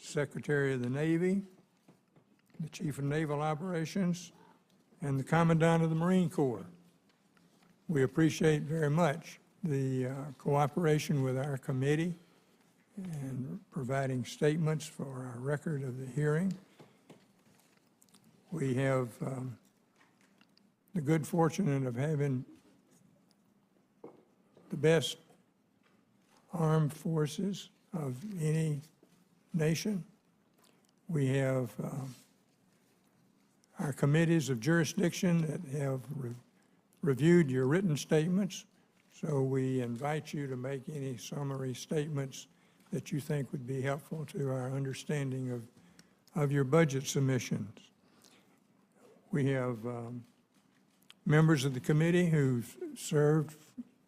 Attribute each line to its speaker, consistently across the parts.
Speaker 1: Secretary of the Navy, the Chief of Naval Operations, and the Commandant of the Marine Corps. We appreciate very much the cooperation with our committee and providing statements for our record of the hearing. We have the good fortune of having the best armed forces of any nation. We have our committees of jurisdiction that have reviewed your written statements, so we invite you to make any summary statements that you think would be helpful to our understanding of your budget submissions. We have members of the committee who've served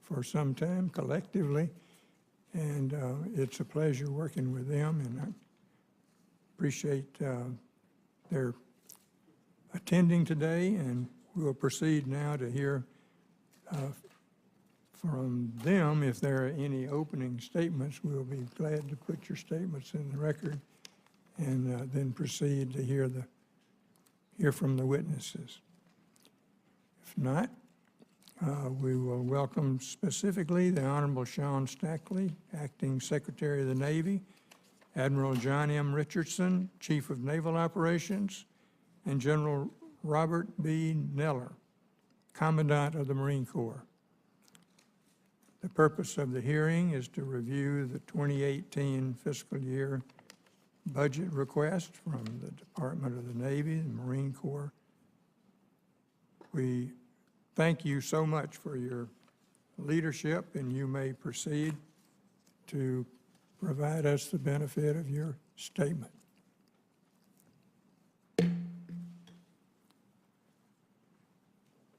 Speaker 1: for some time collectively, and it's a pleasure working with them, and I appreciate their attending today, and we'll proceed now to hear from them. If there are any opening statements, we'll be glad to put your statements in the record and then proceed to hear from the witnesses. If not, we will welcome specifically the Honorable Sean Stackley, Acting Secretary of the Navy, Admiral John M. Richardson, Chief of Naval Operations, and General Robert B. Neller, Commandant of the Marine Corps. The purpose of the hearing is to review the 2018 fiscal year budget request from the Department of the Navy and Marine Corps. We thank you so much for your leadership, and you may proceed to provide us the benefit of your statement.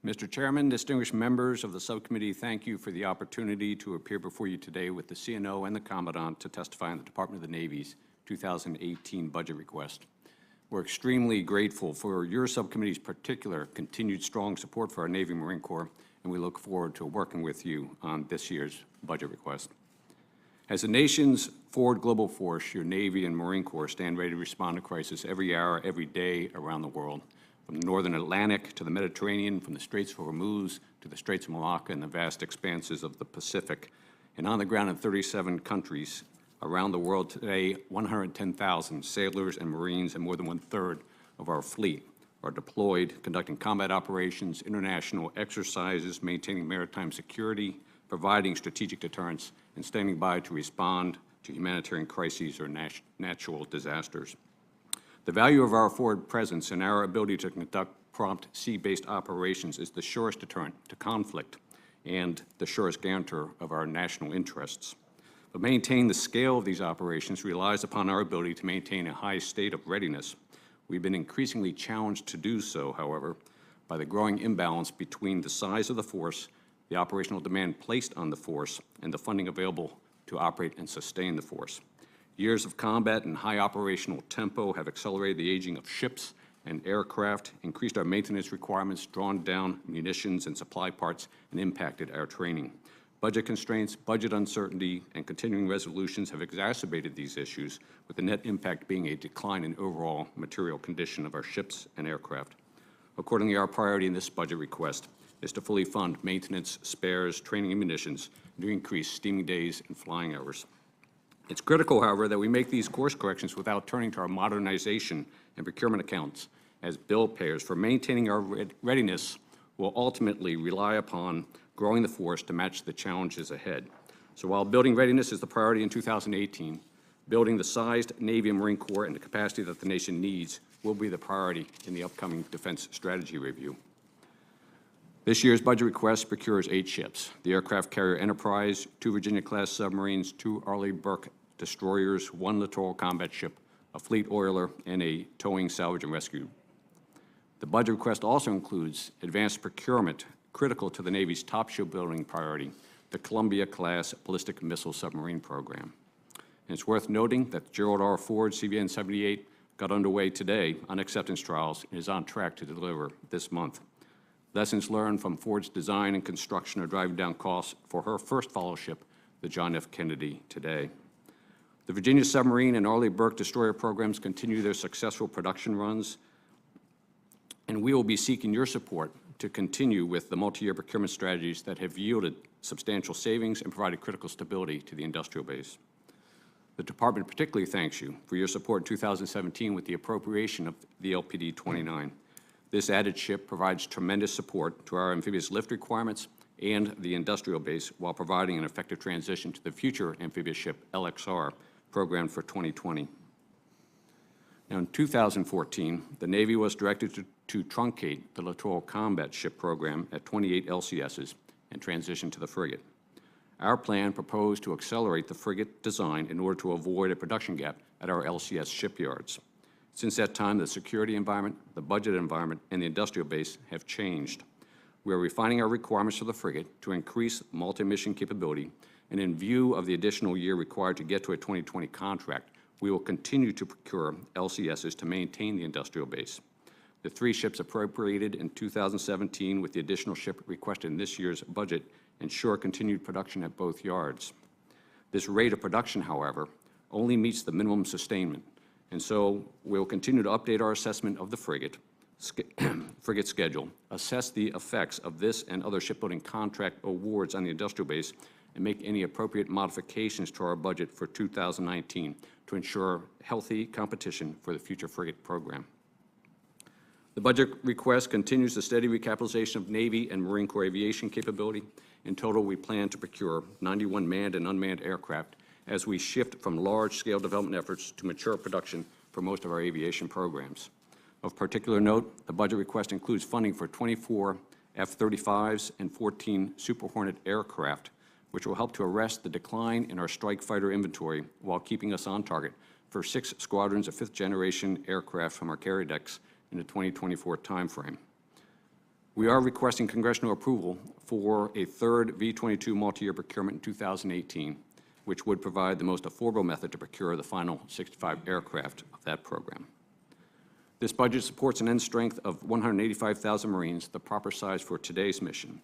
Speaker 2: Mr. Chairman, distinguished members of the subcommittee, thank you for the opportunity to appear before you today with the CNO and the Commandant to testify on the Department of the Navy's 2018 budget request. We're extremely grateful for your subcommittee's particular continued strong support for our Navy and Marine Corps, and we look forward to working with you on this year's budget request. As the nation's forward global force, your Navy and Marine Corps stand ready to respond to crisis every hour, every day around the world. From the northern Atlantic to the Mediterranean, from the Straits of Hormuz to the Straits of Malacca and the vast expanses of the Pacific. And on the ground in 37 countries around the world today, 110,000 sailors and Marines and more than 1/3 of our fleet are deployed, conducting combat operations, international exercises, maintaining maritime security, providing strategic deterrence, and standing by to respond to humanitarian crises or natural disasters. The value of our forward presence and our ability to conduct prompt sea-based operations is the surest deterrent to conflict and the surest guarantor of our national interests. But maintaining the scale of these operations relies upon our ability to maintain a high state of readiness. We've been increasingly challenged to do so, however, by the growing imbalance between the size of the force, the operational demand placed on the force, and the funding available to operate and sustain the force. Years of combat and high operational tempo have accelerated the aging of ships and aircraft, increased our maintenance requirements, drawn down munitions and supply parts, and impacted our training. Budget constraints, budget uncertainty, and continuing resolutions have exacerbated these issues, with the net impact being a decline in overall material condition of our ships and aircraft. Accordingly, our priority in this budget request is to fully fund maintenance, spares, training, and munitions, and to increase steaming days and flying hours. It's critical, however, that we make these course corrections without turning to our modernization and procurement accounts as bill payers, for maintaining our readiness will ultimately rely upon growing the force to match the challenges ahead. So while building readiness is the priority in 2018, building the sized Navy and Marine Corps and the capacity that the nation needs will be the priority in the upcoming Defense Strategy Review. This year's budget request procures 8 ships: the aircraft carrier Enterprise, 2 Virginia-class submarines, 2 Arleigh Burke destroyers, 1 littoral combat ship, a fleet oiler, and a towing, salvage, and rescue. The budget request also includes advanced procurement critical to the Navy's top shipbuilding priority, the Columbia-class ballistic missile submarine program. And it's worth noting that Gerald R. Ford CVN 78 got underway today on acceptance trials and is on track to deliver this month. Lessons learned from Ford's design and construction are driving down costs for her first follow ship, the John F. Kennedy, today. The Virginia Submarine and Arleigh Burke destroyer programs continue their successful production runs, and we will be seeking your support to continue with the multi-year procurement strategies that have yielded substantial savings and provided critical stability to the industrial base. The Department particularly thanks you for your support in 2017 with the appropriation of the LPD 29. This added ship provides tremendous support to our amphibious lift requirements and the industrial base while providing an effective transition to the future amphibious ship LXR program for 2020. Now, in 2014, the Navy was directed to truncate the Littoral Combat Ship program at 28 LCSs and transition to the frigate. Our plan proposed to accelerate the frigate design in order to avoid a production gap at our LCS shipyards. Since that time, the security environment, the budget environment, and the industrial base have changed. We are refining our requirements for the frigate to increase multi-mission capability, and in view of the additional year required to get to a 2020 contract, we will continue to procure LCSs to maintain the industrial base. The 3 ships appropriated in 2017 with the additional ship requested in this year's budget ensure continued production at both yards. This rate of production, however, only meets the minimum sustainment, and so we'll continue to update our assessment of the frigate schedule, assess the effects of this and other shipbuilding contract awards on the industrial base, and make any appropriate modifications to our budget for 2019 to ensure healthy competition for the future frigate program. The budget request continues the steady recapitalization of Navy and Marine Corps aviation capability. In total, we plan to procure 91 manned and unmanned aircraft as we shift from large-scale development efforts to mature production for most of our aviation programs. Of particular note, the budget request includes funding for 24 F-35s and 14 Super Hornet aircraft, which will help to arrest the decline in our strike fighter inventory while keeping us on target for 6 squadrons of 5th-generation aircraft from our carrier decks in the 2024 timeframe. We are requesting congressional approval for a 3rd V-22 multi-year procurement in 2018, which would provide the most affordable method to procure the final 65 aircraft of that program. This budget supports an end strength of 185,000 Marines, the proper size for today's mission.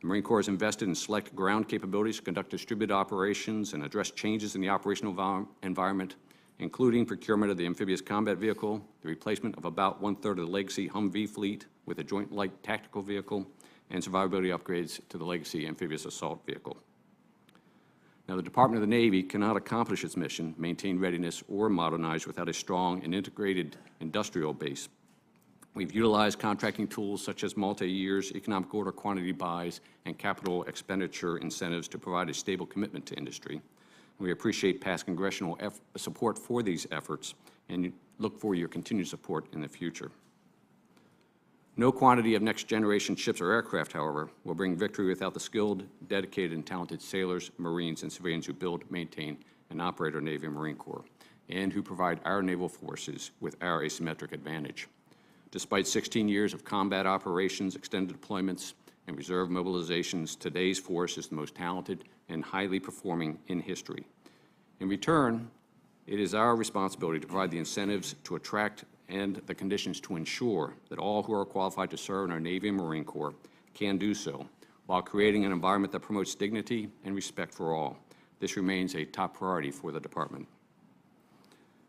Speaker 2: The Marine Corps has invested in select ground capabilities to conduct distributed operations and address changes in the operational environment, including procurement of the amphibious combat vehicle, the replacement of about 1/3 of the legacy Humvee fleet with a joint light tactical vehicle, and survivability upgrades to the legacy amphibious assault vehicle. Now, the Department of the Navy cannot accomplish its mission, maintain readiness, or modernize without a strong and integrated industrial base. We've utilized contracting tools such as multi-years, economic order quantity buys, and capital expenditure incentives to provide a stable commitment to industry. We appreciate past congressional support for these efforts and look for your continued support in the future. No quantity of next-generation ships or aircraft, however, will bring victory without the skilled, dedicated, and talented sailors, Marines, and civilians who build, maintain, and operate our Navy and Marine Corps, and who provide our naval forces with our asymmetric advantage. Despite 16 years of combat operations, extended deployments, and reserve mobilizations, today's force is the most talented and highly performing in history. In return, it is our responsibility to provide the incentives to attract and the conditions to ensure that all who are qualified to serve in our Navy and Marine Corps can do so, while creating an environment that promotes dignity and respect for all. This remains a top priority for the Department.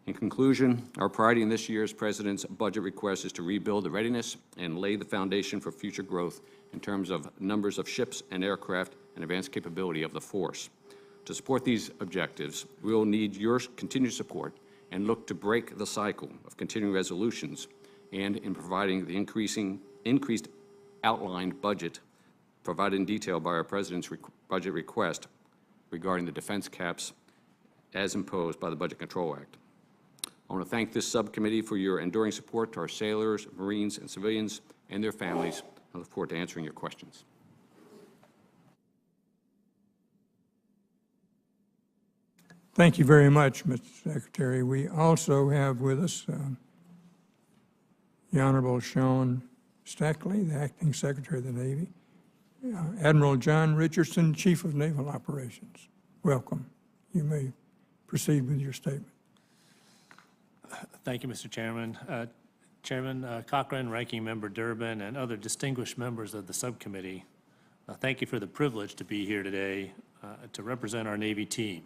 Speaker 2: In conclusion, our priority in this year's President's budget request is to rebuild the readiness and lay the foundation for future growth in terms of numbers of ships and aircraft and advanced capability of the force. To support these objectives, we will need your continued support and look to break the cycle of continuing resolutions and in providing the increased outlined budget provided in detail by our President's budget request regarding the defense caps as imposed by the Budget Control Act. I want to thank this subcommittee for your enduring support to our sailors, Marines, and civilians and their families. I look forward to answering your questions.
Speaker 1: Thank you very much, Mr. Secretary. We also have with us the Honorable Sean Stackley, the Acting Secretary of the Navy, Admiral John Richardson, Chief of Naval Operations. Welcome. You may proceed with your statement.
Speaker 3: Thank you, Mr. Chairman. Chairman Cochran, Ranking Member Durbin, and other distinguished members of the subcommittee, thank you for the privilege to be here today to represent our Navy team.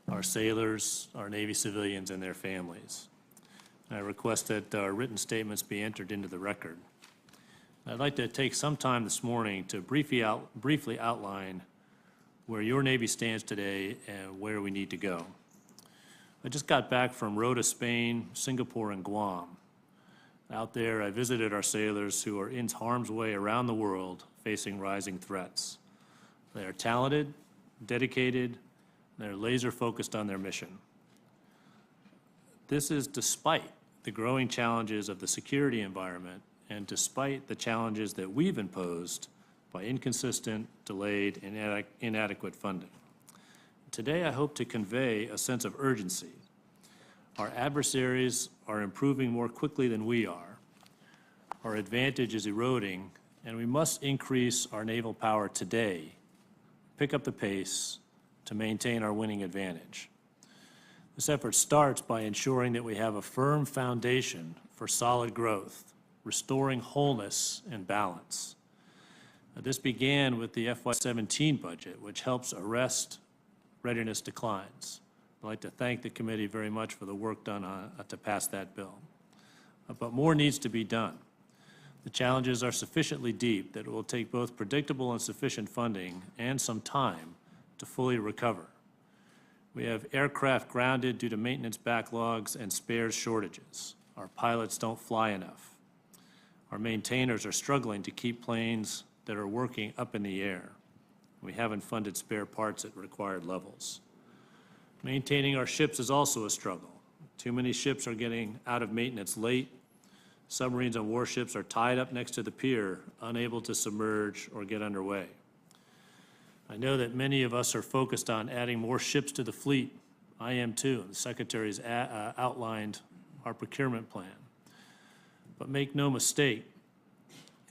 Speaker 3: our sailors, our Navy civilians, and their families. I request that our written statements be entered into the record. I'd like to take some time this morning to briefly outline where your Navy stands today and where we need to go. I just got back from Rota, Spain, Singapore, and Guam. Out there, I visited our sailors who are in harm's way around the world facing rising threats. They are talented, dedicated, and they're laser focused on their mission. This is despite the growing challenges of the security environment and despite the challenges that we've imposed by inconsistent, delayed, and inadequate funding. Today, I hope to convey a sense of urgency. Our adversaries are improving more quickly than we are. Our advantage is eroding, and we must increase our naval power today, pick up the pace to maintain our winning advantage. This effort starts by ensuring that we have a firm foundation for solid growth, restoring wholeness and balance. This began with the FY17 budget, which helps arrest readiness declines. I'd like to thank the committee very much for the work done to pass that bill. But more needs to be done. The challenges are sufficiently deep that it will take both predictable and sufficient funding and some time to fully recover. We have aircraft grounded due to maintenance backlogs and spares shortages. Our pilots don't fly enough. Our maintainers are struggling to keep planes that are working up in the air. We haven't funded spare parts at required levels. Maintaining our ships is also a struggle. Too many ships are getting out of maintenance late. Submarines and warships are tied up next to the pier, unable to submerge or get underway. I know that many of us are focused on adding more ships to the fleet. I am too. The Secretary's outlined our procurement plan. But make no mistake,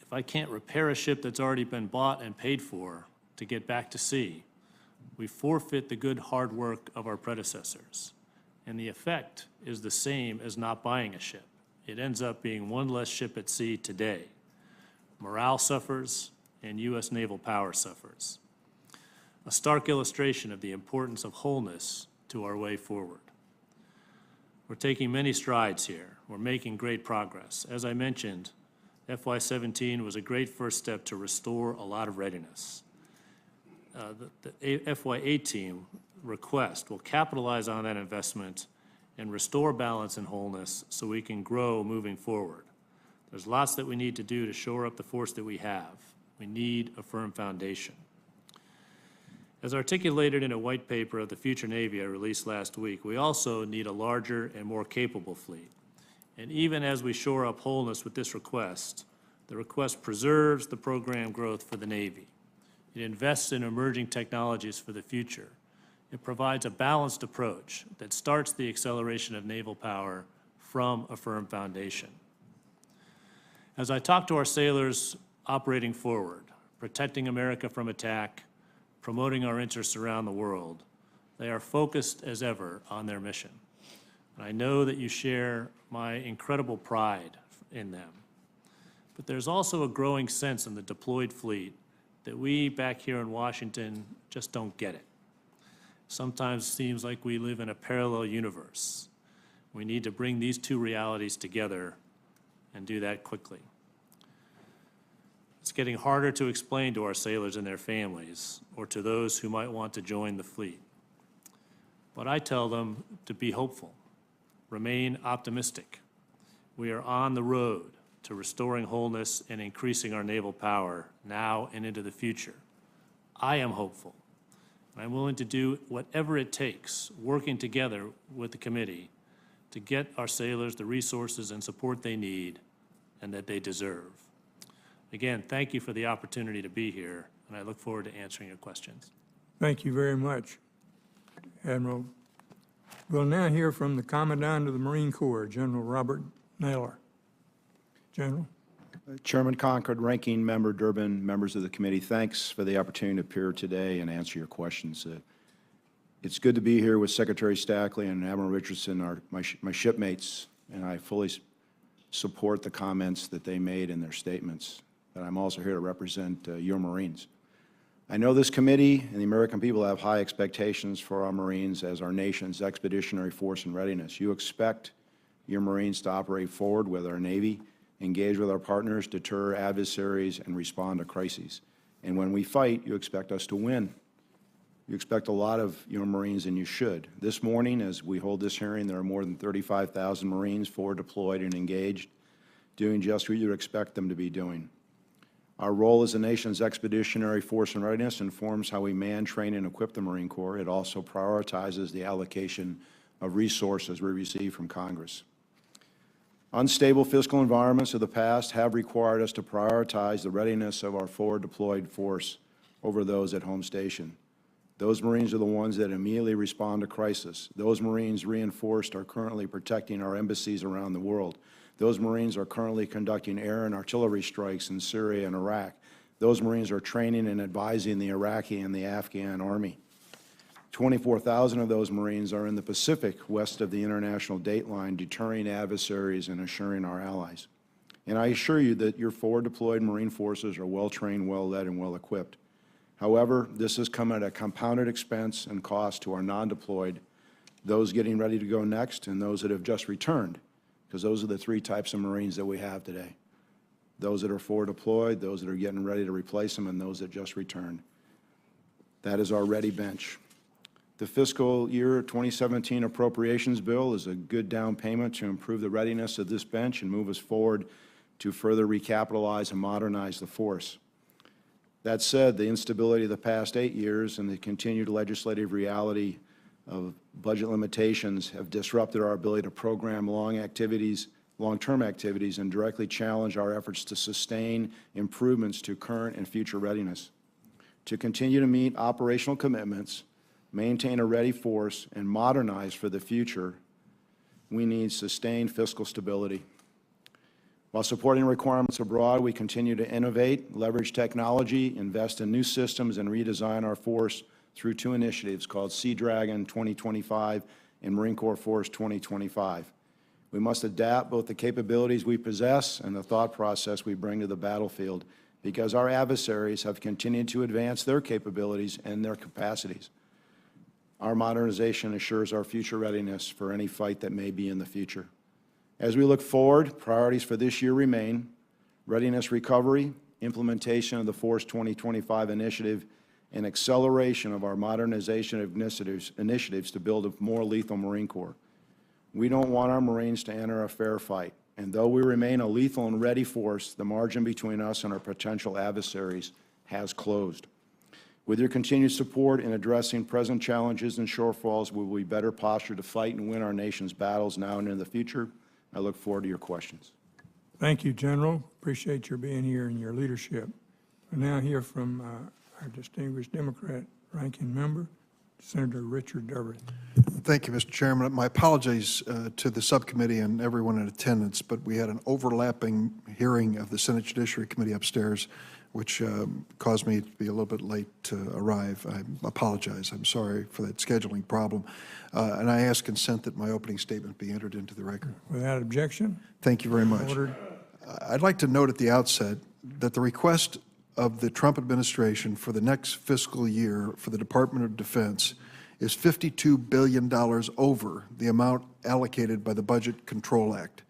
Speaker 3: if I can't repair a ship that's already been bought and paid for to get back to sea, we forfeit the good hard work of our predecessors. And the effect is the same as not buying a ship. It ends up being one less ship at sea today. Morale suffers and U.S. naval power suffers. A stark illustration of the importance of wholeness to our way forward. We're taking many strides here. We're making great progress. As I mentioned, FY17 was a great first step to restore a lot of readiness. The FY18 request will capitalize on that investment and restore balance and wholeness so we can grow moving forward. There's lots that we need to do to shore up the force that we have. We need a firm foundation. As articulated in a white paper of the Future Navy I released last week, we also need a larger and more capable fleet. And even as we shore up wholeness with this request, the request preserves the program growth for the Navy. It invests in emerging technologies for the future. It provides a balanced approach that starts the acceleration of naval power from a firm foundation. As I talk to our sailors operating forward, protecting America from attack, promoting our interests around the world, they are focused as ever on their mission. And I know that you share my incredible pride in them. But there's also a growing sense in the deployed fleet that we back here in Washington just don't get it. Sometimes it seems like we live in a parallel universe. We need to bring these two realities together and do that quickly. It's getting harder to explain to our sailors and their families, or to those who might want to join the fleet. But I tell them to be hopeful, remain optimistic. We are on the road to restoring wholeness and increasing our naval power now and into the future. I am hopeful. I'm willing to do whatever it takes, working together with the committee, to get our sailors the resources and support they need and that they deserve. Again, thank you for the opportunity to be here, and I look forward to answering your questions.
Speaker 1: Thank you very much, Admiral. We'll now hear from the Commandant of the Marine Corps, General Robert Neller. General.
Speaker 4: Chairman Concord, Ranking Member Durbin, members of the committee, thanks for the opportunity to appear today and answer your questions. It's good to be here with Secretary Stackley and Admiral Richardson, my shipmates, and I fully support the comments that they made in their statements. But I'm also here to represent your Marines. I know this committee and the American people have high expectations for our Marines as our nation's expeditionary force and readiness. You expect your Marines to operate forward with our Navy, engage with our partners, deter adversaries, and respond to crises. And when we fight, you expect us to win. You expect a lot of your Marines, and you should. This morning, as we hold this hearing, there are more than 35,000 Marines forward deployed and engaged, doing just what you expect them to be doing. Our role as the nation's expeditionary force and readiness informs how we man, train, and equip the Marine Corps. It also prioritizes the allocation of resources we receive from Congress. Unstable fiscal environments of the past have required us to prioritize the readiness of our forward deployed force over those at home station. Those Marines are the ones that immediately respond to crisis. Those Marines reinforced are currently protecting our embassies around the world. Those Marines are currently conducting air and artillery strikes in Syria and Iraq. Those Marines are training and advising the Iraqi and the Afghan Army. 24,000 of those Marines are in the Pacific west of the international date line, deterring adversaries and assuring our allies. And I assure you that your forward deployed Marine forces are well-trained, well-led, and well-equipped. However, this has come at a compounded expense and cost to our non-deployed, those getting ready to go next, and those that have just returned, because those are the three types of Marines that we have today. Those that are forward deployed, those that are getting ready to replace them, and those that just returned. That is our ready bench. The fiscal year 2017 appropriations bill is a good down payment to improve the readiness of this bench and move us forward to further recapitalize and modernize the force. That said, the instability of the past 8 years and the continued legislative reality of budget limitations have disrupted our ability to program long-term activities, and directly challenge our efforts to sustain improvements to current and future readiness. To continue to meet operational commitments, maintain a ready force, and modernize for the future, we need sustained fiscal stability. While supporting requirements abroad, we continue to innovate, leverage technology, invest in new systems, and redesign our force through two initiatives called Sea Dragon 2025 and Marine Corps Force 2025. We must adapt both the capabilities we possess and the thought process we bring to the battlefield, because our adversaries have continued to advance their capabilities and their capacities. Our modernization assures our future readiness for any fight that may be in the future. As we look forward, priorities for this year remain readiness recovery, implementation of the Force 2025 initiative, and acceleration of our modernization initiatives to build a more lethal Marine Corps. We don't want our Marines to enter a fair fight, and though we remain a lethal and ready force, the margin between us and our potential adversaries has closed. With your continued support in addressing present challenges and shortfalls, we will be better postured to fight and win our nation's battles now and in the future. I look forward to your questions.
Speaker 1: Thank you, General. Appreciate your being here and your leadership. We now hear from our distinguished Democrat ranking member, Senator Richard Durbin.
Speaker 5: Thank you, Mr. Chairman. My apologies to the subcommittee and everyone in attendance, but we had an overlapping hearing of the Senate Judiciary Committee upstairs, which caused me to be a little bit late to arrive. I apologize. I'm sorry for that scheduling problem. And I ask consent that my opening statement be entered into the record.
Speaker 1: Without objection.
Speaker 5: Thank you very much.
Speaker 1: Ordered.
Speaker 5: I'd like to note at the outset that the request of the Trump administration for the next fiscal year for the Department of Defense is $52 billion over the amount allocated by the Budget Control Act.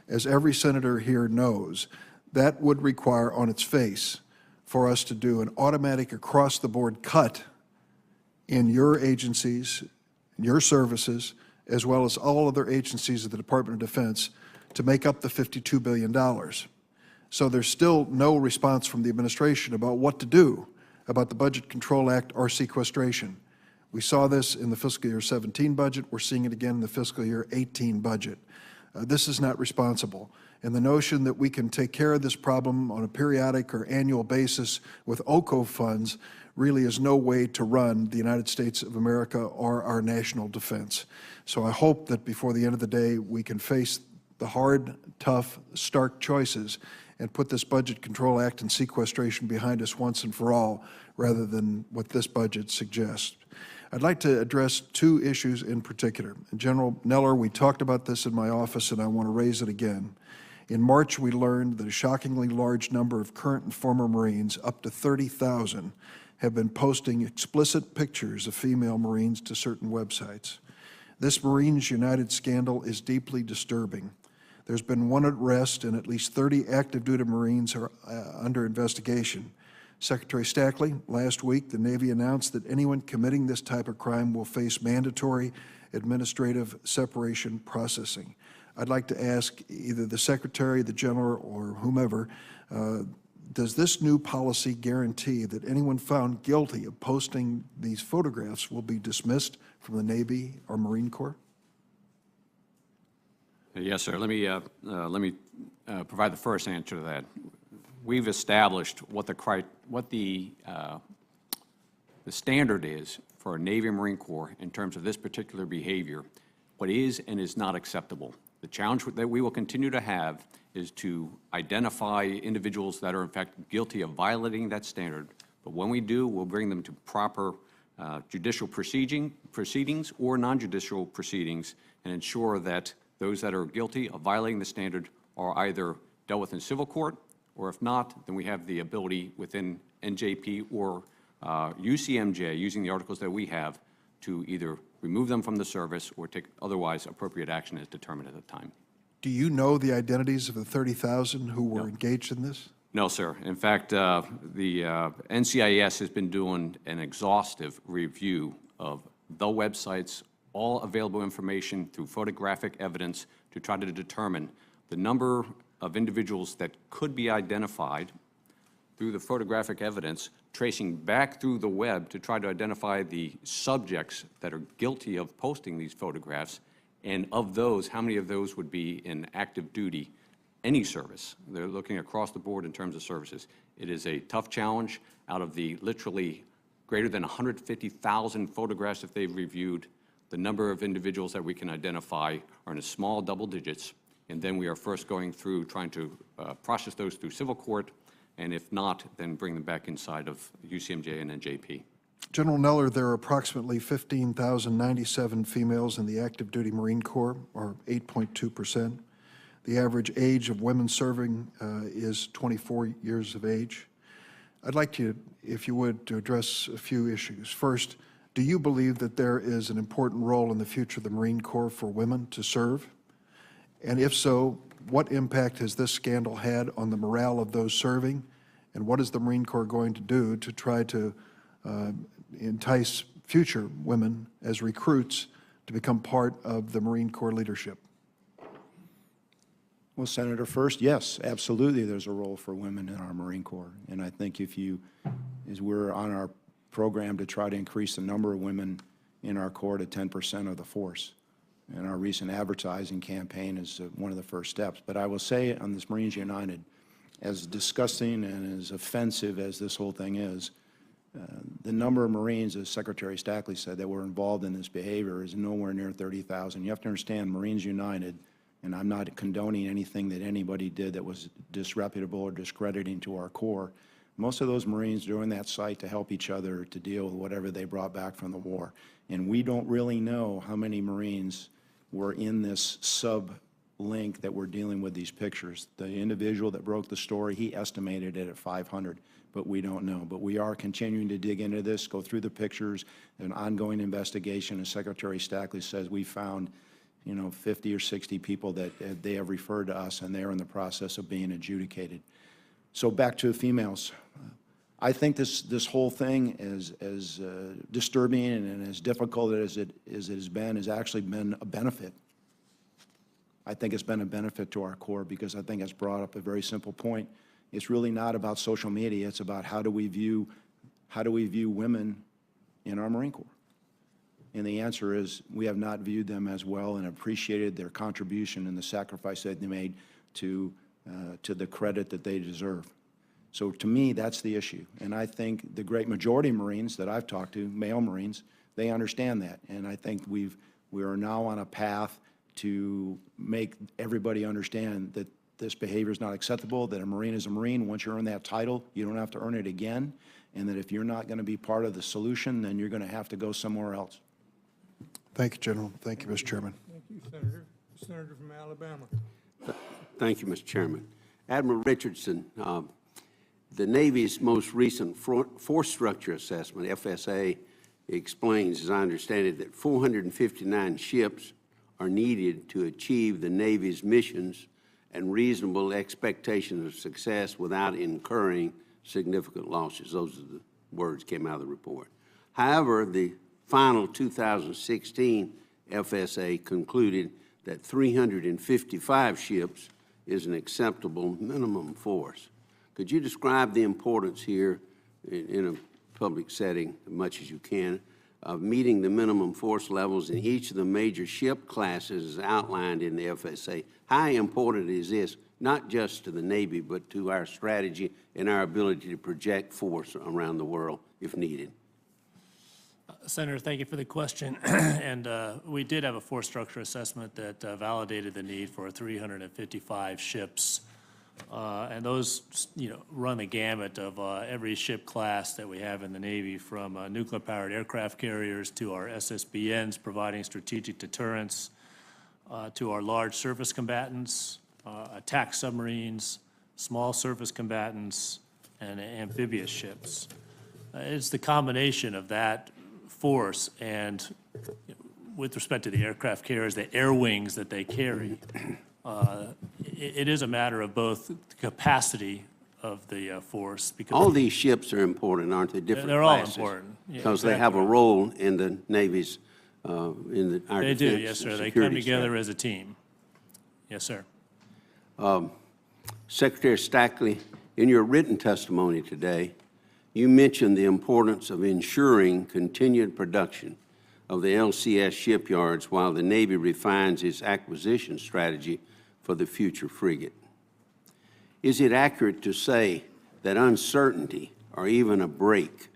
Speaker 5: As every senator here knows, that would require on its face for us to do an automatic across-the-board cut in your agencies, your services, as well as all other agencies of the Department of Defense to make up the $52 billion. So there's still no response from the administration about what to do about the Budget Control Act or sequestration. We saw this in the fiscal year 17 budget. We're seeing it again in the fiscal year 18 budget. This is not responsible. And the notion that we can take care of this problem on a periodic or annual basis with OCO funds really is no way to run the United States of America or our national defense. So I hope that before the end of the day, we can face the hard, tough, stark choices and put this Budget Control Act and sequestration behind us once and for all, rather than what this budget suggests. I'd like to address two issues in particular. General Neller, we talked about this in my office, and I want to raise it again. In March, we learned that a shockingly large number of current and former Marines, up to 30,000, have been posting explicit pictures of female Marines to certain websites. This Marines United scandal is deeply disturbing. There's been one arrest and at least 30 active duty Marines are under investigation. Secretary Stackley, last week the Navy announced that anyone committing this type of crime will face mandatory administrative separation processing. I'd like to ask either the Secretary, the General, or whomever, does this new policy guarantee that anyone found guilty of posting these photographs will be dismissed from the Navy or Marine Corps?
Speaker 2: Yes, sir. Let me provide the first answer to that. We've established what the standard is for Navy and Marine Corps in terms of this particular behavior, what is and is not acceptable. The challenge that we will continue to have is to identify individuals that are in fact guilty of violating that standard. But when we do, we'll bring them to proper judicial proceedings or non-judicial proceedings and ensure that those that are guilty of violating the standard are either dealt with in civil court, or if not, then we have the ability within NJP or UCMJ, using the articles that we have, to either remove them from the service or take otherwise appropriate action as determined at the time.
Speaker 5: Do you know the identities of the 30,000 who were engaged in this?
Speaker 2: No, sir. In fact, the NCIS has been doing an exhaustive review of the websites, all available information through photographic evidence to try to determine the number of individuals that could be identified through the photographic evidence, tracing back through the web to try to identify the subjects that are guilty of posting these photographs, and of those, how many of those would be in active duty, any service. They're looking across the board in terms of services. It is a tough challenge. Out of the literally greater than 150,000 photographs that they've reviewed, the number of individuals that we can identify are in a small double digits, and then we are first going through trying to process those through civil court, and if not, then bring them back inside of UCMJ and NJP.
Speaker 5: General Neller, there are approximately 15,097 females in the active duty Marine Corps, or 8.2%. The average age of women serving is 24 years of age. I'd like you, if you would, to address a few issues. First, do you believe that there is an important role in the future of the Marine Corps for women to serve? And if so, what impact has this scandal had on the morale of those serving? And what is the Marine Corps going to do to try to entice future women as recruits to become part of the Marine Corps leadership?
Speaker 4: Well, Senator, first, yes, absolutely there's a role for women in our Marine Corps. And I think as we're on our program to try to increase the number of women in our Corps to 10% of the force. And our recent advertising campaign is one of the first steps. But I will say on this Marines United, as disgusting and as offensive as this whole thing is, the number of Marines, as Secretary Stackley said, that were involved in this behavior is nowhere near 30,000. You have to understand, Marines United, and I'm not condoning anything that anybody did that was disreputable or discrediting to our Corps. Most of those Marines joined that site to help each other to deal with whatever they brought back from the war. And we don't really know how many Marines were in this sub-link that we're dealing with these pictures. The individual that broke the story, he estimated it at 500, but we don't know. But we are continuing to dig into this, go through the pictures, an ongoing investigation. As Secretary Stackley says, we found 50 or 60 people that they have referred to us, and they're in the process of being adjudicated. So back to the females. I think this whole thing, as disturbing and as difficult as it has been, has actually been a benefit. I think it's been a benefit to our Corps because I think it's brought up a very simple point. It's really not about social media. It's about how do we view women in our Marine Corps. And the answer is we have not viewed them as well and appreciated their contribution and the sacrifice that they made to the credit that they deserve. So to me, that's the issue. And I think the great majority of Marines that I've talked to, male Marines, they understand that. And I think we are now on a path to make everybody understand that this behavior is not acceptable, that a Marine is a Marine. Once you earn that title, you don't have to earn it again. And that if you're not going to be part of the solution, then you're going to have to go somewhere else.
Speaker 5: Thank you, General. Thank you, Mr. Chairman.
Speaker 1: Thank you, Senator. Senator from Alabama.
Speaker 6: Thank you, Mr. Chairman. Admiral Richardson, The Navy's most recent force structure assessment, FSA, explains, as I understand it, that 459 ships are needed to achieve the Navy's missions and reasonable expectations of success without incurring significant losses. Those are the words came out of the report. However, the final 2016 FSA concluded that 355 ships is an acceptable minimum force. Could you describe the importance here in a public setting, as much as you can, of meeting the minimum force levels in each of the major ship classes as outlined in the FSA? How important is this, not just to the Navy, but to our strategy and our ability to project force around the world if needed?
Speaker 3: Senator, thank you for the question. And we did have a force structure assessment that validated the need for 355 ships. And those, run the gamut of every ship class that we have in the Navy, from nuclear-powered aircraft carriers to our SSBNs providing strategic deterrence, to our large surface combatants, attack submarines, small surface combatants, and amphibious ships. It's the combination of that force and, with respect to the aircraft carriers, the air wings that they carry, it is a matter of both the capacity of the force. Because
Speaker 6: all these ships are important, aren't they? Different
Speaker 3: they're
Speaker 6: classes,
Speaker 3: all important. Yeah,
Speaker 6: because
Speaker 3: exactly.
Speaker 6: they have a role in the Navy's, in our
Speaker 3: They
Speaker 6: defense
Speaker 3: do, yes, sir.
Speaker 6: and
Speaker 3: They
Speaker 6: security
Speaker 3: come together
Speaker 6: strategy.
Speaker 3: as a team. Yes, sir.
Speaker 6: Secretary Stackley, in your written testimony today, you mentioned the importance of ensuring continued production of the LCS shipyards while the Navy refines its acquisition strategy for the future frigate. Is it accurate to say that uncertainty or even a break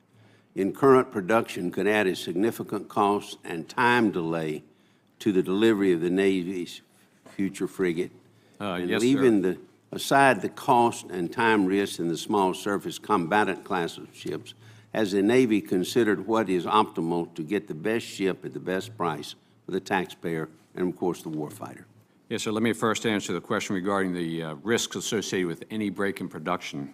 Speaker 6: in current production could add a significant cost and time delay to the delivery of the Navy's future frigate? And
Speaker 2: yes,
Speaker 6: leaving aside the cost and time risks in the small surface combatant class of ships, has the Navy considered what is optimal to get the best ship at the best price for the taxpayer and, of course, the warfighter?
Speaker 2: Yes, sir. Let me first answer the question regarding the risks associated with any break in production.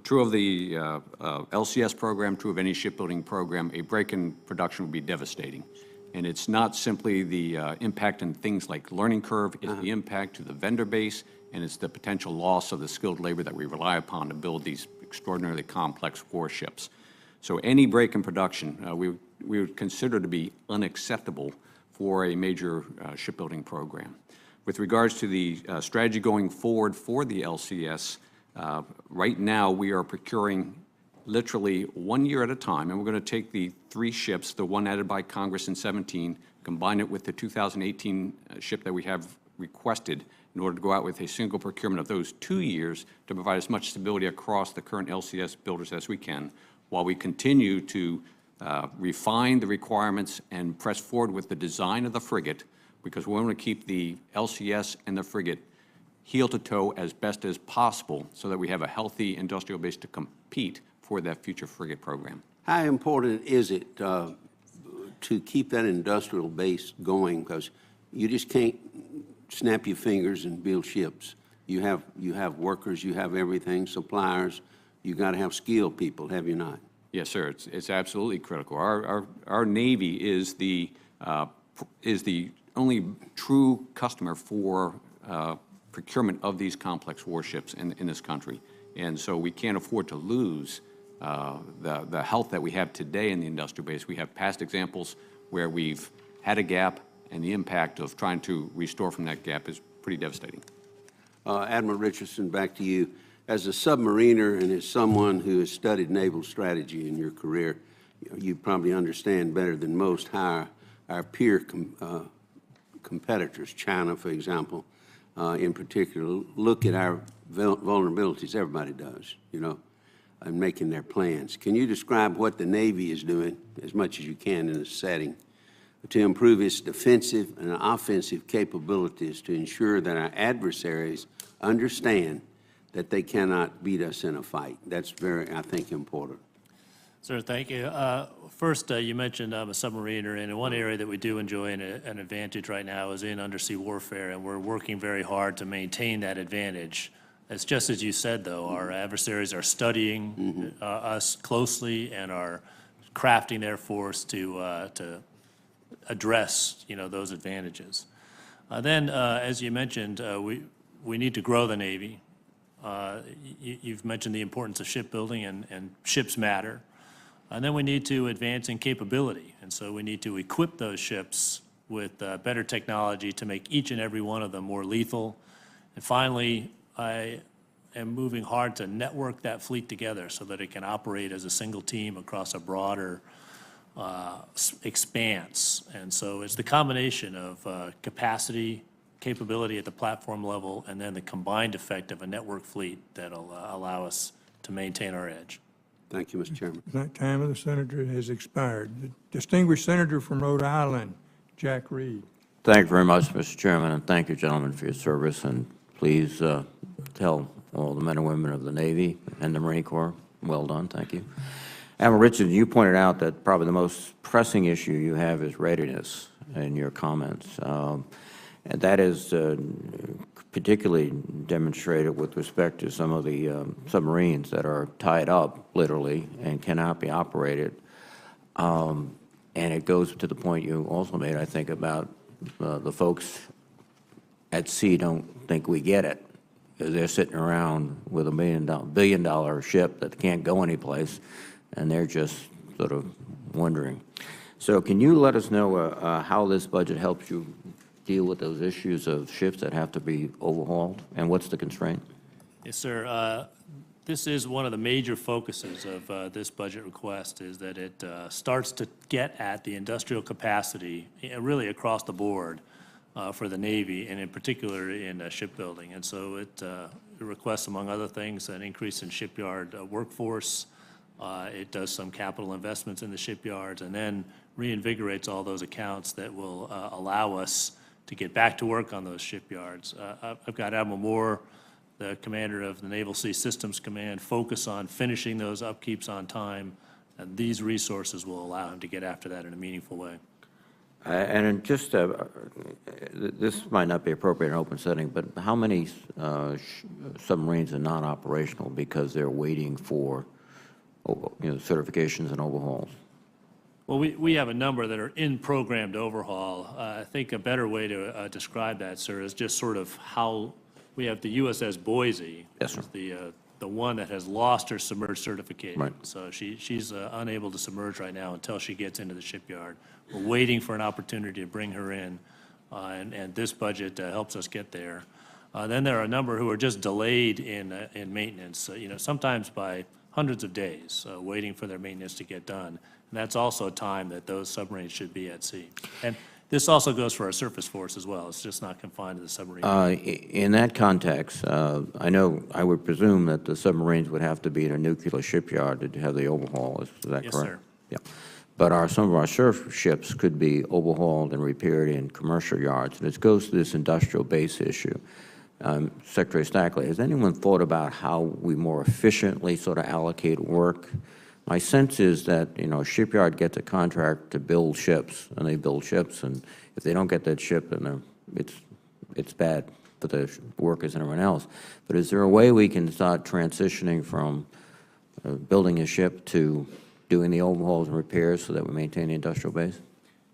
Speaker 2: True of the LCS program, true of any shipbuilding program, a break in production would be devastating. And it's not simply the impact on things like learning curve, it's the impact to the vendor base, and it's the potential loss of the skilled labor that we rely upon to build these extraordinarily complex warships. So any break in production, we would consider to be unacceptable for a major shipbuilding program. With regards to the strategy going forward for the LCS, right now we are procuring literally 1 year at a time, and we're going to take the 3 ships, the one added by Congress in 17, combine it with the 2018 ship that we have requested in order to go out with a single procurement of those 2 years to provide as much stability across the current LCS builders as we can, while we continue to refine the requirements and press forward with the design of the frigate, because we want to keep the LCS and the frigate heel to toe as best as possible so that we have a healthy industrial base to compete for that future frigate program.
Speaker 6: How important is it to keep that industrial base going? Because you just can't snap your fingers and build ships. You have workers, you have everything, suppliers. You got to have skilled people, have you not?
Speaker 2: Yes, sir. It's absolutely critical. Our Navy is the only true customer for procurement of these complex warships in this country, and so we can't afford to lose the health that we have today in the industrial base. We have past examples where we've had a gap, and the impact of trying to restore from that gap is pretty devastating.
Speaker 6: Admiral Richardson, back to you. As a submariner and as someone who has studied naval strategy in your career, you probably understand better than most how our peer competitors, China, for example, in particular, look at our vulnerabilities. Everybody does, and making their plans. Can you describe what the Navy is doing, as much as you can in this setting, to improve its defensive and offensive capabilities to ensure that our adversaries understand that they cannot beat us in a fight? That's very, I think, important.
Speaker 3: Sir, thank you. First, you mentioned I'm a submariner, and one area that we do enjoy an advantage right now is in undersea warfare, and we're working very hard to maintain that advantage It's just as you said, though, our adversaries are studying us closely and are crafting their force to address, those advantages. Then, as you mentioned, we need to grow the Navy. You've mentioned the importance of shipbuilding, and ships matter. And then we need to advance in capability. And so we need to equip those ships with better technology to make each and every one of them more lethal. And finally, I am moving hard to network that fleet together so that it can operate as a single team across a broader expanse. And so it's the combination of capacity, capability at the platform level, and then the combined effect of a network fleet that'll allow us to maintain our edge.
Speaker 6: Thank you, Mr. Chairman.
Speaker 1: That time of the senator has expired. The distinguished senator from Rhode Island, Jack Reed.
Speaker 7: Thank you very much, Mr. Chairman, and thank you, gentlemen, for your service. And please tell all the men and women of the Navy and the Marine Corps, well done, thank you. Admiral Richardson, you pointed out that probably the most pressing issue you have is readiness in your comments. And that is particularly demonstrated with respect to some of the submarines that are tied up, literally, and cannot be operated. And it goes to the point you also made, I think, about the folks at sea don't think we get it. They're sitting around with $1 billion ship that can't go anyplace, and they're just sort of wondering. So can you let us know how this budget helps you deal with those issues of ships that have to be overhauled, and what's the constraint?
Speaker 3: Yes, sir. This is one of the major focuses of this budget request, is that it starts to get at the industrial capacity really across the board for the Navy, and in particular in shipbuilding. And so it requests, among other things, an increase in shipyard workforce. It does some capital investments in the shipyards, and then reinvigorates all those accounts that will allow us to get back to work on those shipyards. I've got Admiral Moore, the commander of the Naval Sea Systems Command, focus on finishing those upkeeps on time, and these resources will allow him to get after that in a meaningful way.
Speaker 7: And just, this might not be appropriate in an open setting, but how many submarines are not operational because they're waiting for certifications and overhauls?
Speaker 3: Well, we have a number that are in programmed overhaul. I think a better way to describe that, sir, is just sort of how we have the USS Boise.
Speaker 7: Yes, sir.
Speaker 3: The one that has lost her submerged certification.
Speaker 7: Right.
Speaker 3: So she's unable to submerge right now until she gets into the shipyard. We're waiting for an opportunity to bring her in, and this budget helps us get there. Then there are a number who are just delayed in maintenance, sometimes by hundreds of days, waiting for their maintenance to get done. And that's also time that those submarines should be at sea. And this also goes for our surface force as well. It's just not confined to the submarine.
Speaker 7: In that context, I would presume that the submarines would have to be in a nuclear shipyard to have the overhaul. Is that correct?
Speaker 3: Yes, sir.
Speaker 7: Yeah. But some of our surf ships could be overhauled and repaired in commercial yards. And it goes to this industrial base issue. Secretary Stackley, has anyone thought about how we more efficiently sort of allocate work? My sense is that, a shipyard gets a contract to build ships, and they build ships, and if they don't get that ship, then it's bad for the workers and everyone else. But is there a way we can start transitioning from building a ship to doing the overhauls and repairs so that we maintain the industrial base?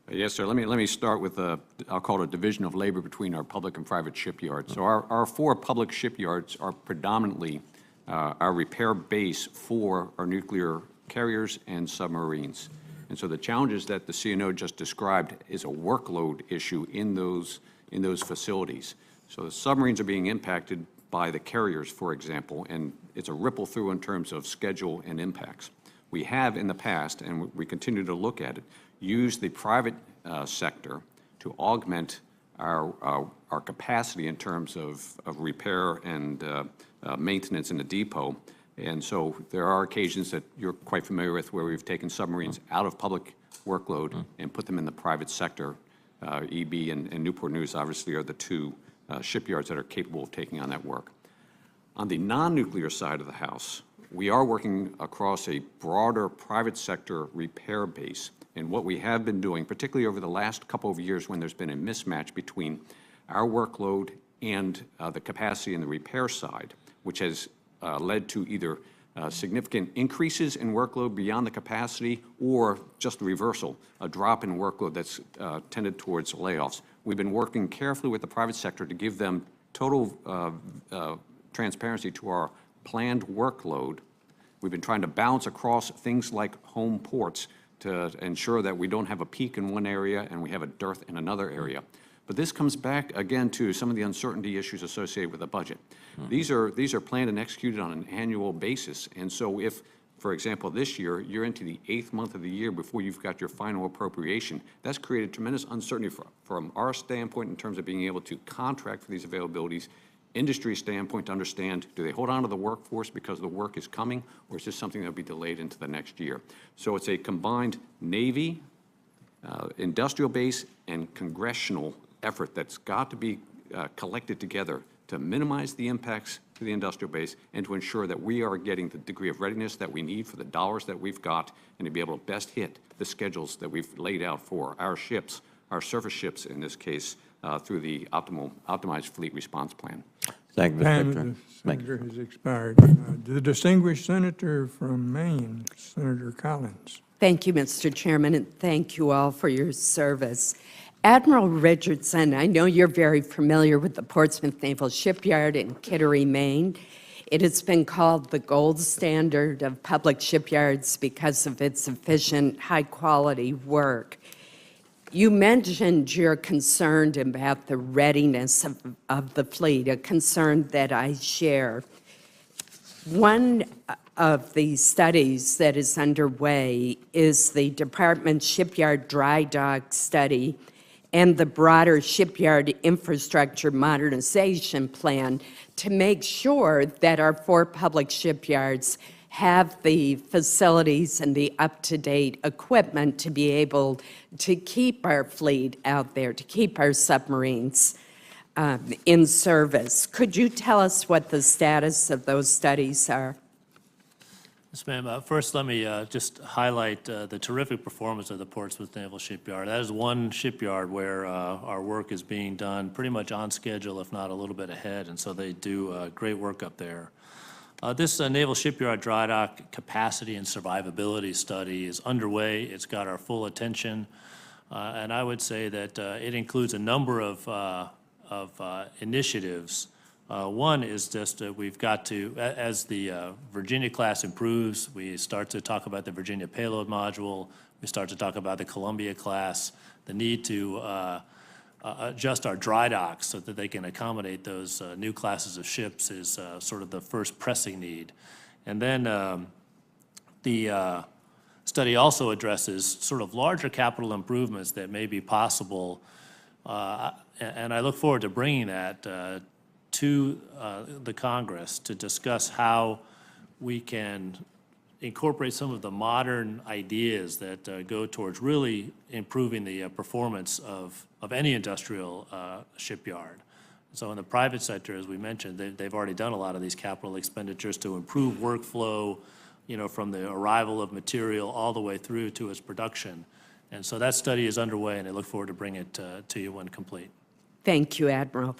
Speaker 2: Yes, sir. Let me start with I'll call it a division of labor between our public and private shipyards. So our four public shipyards are predominantly our repair base for our nuclear carriers and submarines. And so the challenges that the CNO just described is a workload issue in those facilities. So the submarines are being impacted by the carriers, for example, and it's a ripple through in terms of schedule and impacts. We have in the past, and we continue to look at it, used the private sector to augment our capacity in terms of repair and maintenance in the depot. And so there are occasions that you're quite familiar with where we've taken submarines out of public workload and put them in the private sector. EB and Newport News obviously are the two shipyards that are capable of taking on that work. On the non-nuclear side of the house, we are working across a broader private sector repair base. And what we have been doing, particularly over the last couple of years when there's been a mismatch between our workload and the capacity in the repair side, which has led to either significant increases in workload beyond the capacity or just the reversal, a drop in workload that's tended towards layoffs. We've been working carefully with the private sector to give them total transparency to our planned workload. We've been trying to balance across things like home ports to ensure that we don't have a peak in one area and we have a dearth in another area. But this comes back again to some of the uncertainty issues associated with the budget. These are planned and executed on an annual basis. And so if, for example, this year, you're into the 8th month of the year before you've got your final appropriation, that's created tremendous uncertainty from our standpoint in terms of being able to contract for these availabilities, industry standpoint to understand, do they hold on to the workforce because the work is coming, or is this something that will be delayed into the next year? So it's a combined Navy, industrial base, and congressional effort that's got to be collected together to minimize the impacts to the industrial base and to ensure that we are getting the degree of readiness that we need for the dollars that we've got and to be able to best hit the schedules that we've laid out for our ships, our surface ships in this case, through the optimized fleet response plan.
Speaker 7: Thank you, Mr.
Speaker 1: Time
Speaker 7: Secretary.
Speaker 1: of the
Speaker 7: Thank you.
Speaker 1: senator has expired. The distinguished senator from Maine, Senator Collins.
Speaker 8: Thank you, Mr. Chairman, and thank you all for your service. Admiral Richardson, I know you're very familiar with the Portsmouth Naval Shipyard in Kittery, Maine. It has been called the gold standard of public shipyards because of its efficient, high-quality work. You mentioned you're concerned about the readiness of the fleet, a concern that I share. One of the studies that is underway is the Department Shipyard Dry Dock Study and the broader shipyard infrastructure modernization plan to make sure that our 4 public shipyards have the facilities and the up-to-date equipment to be able to keep our fleet out there, to keep our submarines in service. Could you tell us what the status of those studies are?
Speaker 3: Yes, ma'am. First, let me just highlight the terrific performance of the Portsmouth Naval Shipyard. That is one shipyard where our work is being done pretty much on schedule, if not a little bit ahead, and so they do great work up there. This Naval Shipyard Dry Dock Capacity and Survivability Study is underway. It's got our full attention, and I would say that it includes a number of initiatives. One is just that we've got to, as the Virginia class improves, we start to talk about the Virginia payload module, we start to talk about the Columbia class, the need to adjust our dry docks so that they can accommodate those new classes of ships is sort of the first pressing need. And then the study also addresses sort of larger capital improvements that may be possible, and I look forward to bringing that to the Congress to discuss how we can incorporate some of the modern ideas that go towards really improving the performance of any industrial shipyard. So in the private sector, as we mentioned, they've already done a lot of these capital expenditures to improve workflow, you know, from the arrival of material all the way through to its production. And so that study is underway, and I look forward to bringing it to you when complete.
Speaker 8: Thank you, Admiral.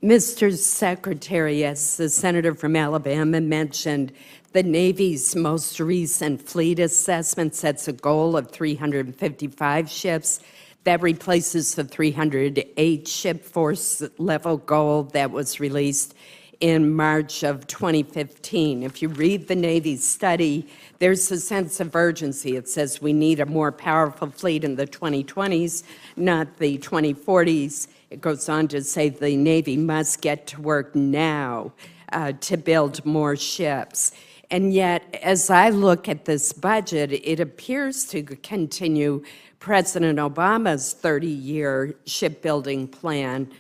Speaker 8: Mr. Secretary, as the senator from Alabama mentioned, the Navy's most recent fleet assessment sets a goal of 355 ships. That replaces the 308 ship force level goal that was released in March of 2015. If you read the Navy's study, there's a sense of urgency. It says we need a more powerful fleet in the 2020s, not the 2040s. It goes on to say the Navy must get to work now to build more ships. And yet, as I look at this budget, it appears to continue President Obama's 30-year shipbuilding plan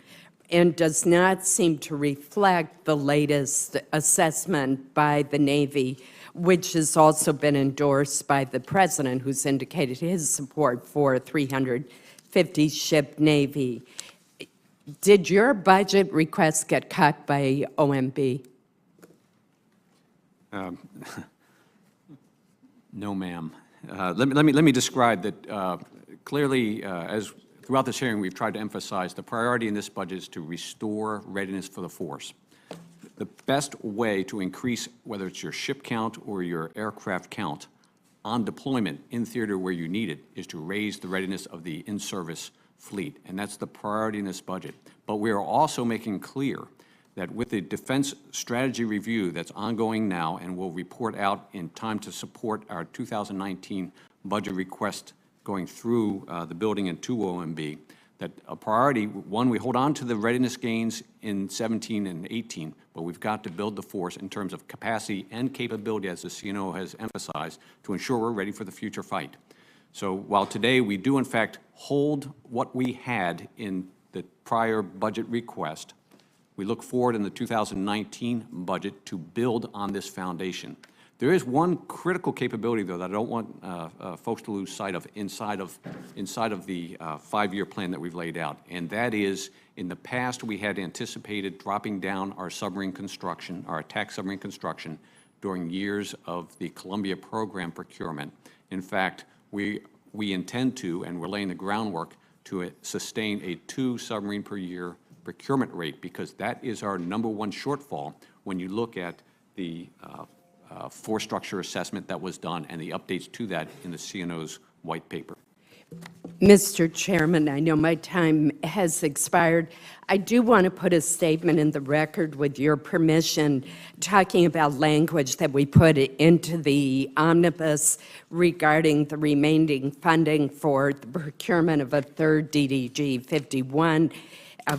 Speaker 8: and does not seem to reflect the latest assessment by the Navy, which has also been endorsed by the President, who's indicated his support for a 350-ship Navy. Did your budget request get cut by OMB?
Speaker 2: No, ma'am. Let me describe that clearly, as throughout this hearing, we've tried to emphasize the priority in this budget is to restore readiness for the force. the best way to increase, whether it's your ship count or your aircraft count, on deployment in theater where you need it, is to raise the readiness of the in-service fleet, and that's the priority in this budget. But we are also making clear that with the Defense Strategy Review that's ongoing now and will report out in time to support our 2019 budget request going through the building and to OMB, that a priority, one, we hold on to the readiness gains in 17 and 18, but we've got to build the force in terms of capacity and capability, as the CNO has emphasized, to ensure we're ready for the future fight. So while today we do in fact hold what we had in the prior budget request, we look forward in the 2019 budget to build on this foundation. There is one critical capability, though, that I don't want folks to lose sight of inside of the 5-year plan that we've laid out, and that is, in the past, we had anticipated dropping down our submarine construction, our attack submarine construction, during years of the Columbia program procurement. In fact, we intend to, and we're laying the groundwork to sustain a 2 submarine per year procurement rate, because that is our #1 shortfall when you look at the force structure assessment that was done and the updates to that in the CNO's white paper.
Speaker 8: Mr. Chairman, I know my time has expired. I do want to put a statement in the record, with your permission, talking about language that we put into the omnibus regarding the remaining funding for the procurement of a 3rd DDG-51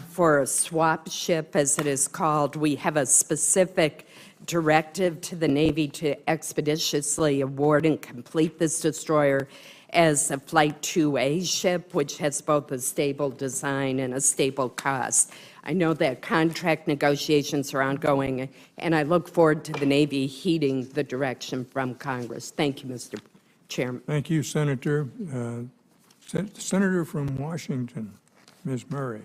Speaker 8: for a swap ship, as it is called. We have a specific directive to the Navy to expeditiously award and complete this destroyer as a Flight 2A ship, which has both a stable design and a stable cost. I know that contract negotiations are ongoing, and I look forward to the Navy heeding the direction from Congress. Thank you, Mr. Chairman.
Speaker 1: Thank you, Senator. Senator from Washington, Ms. Murray.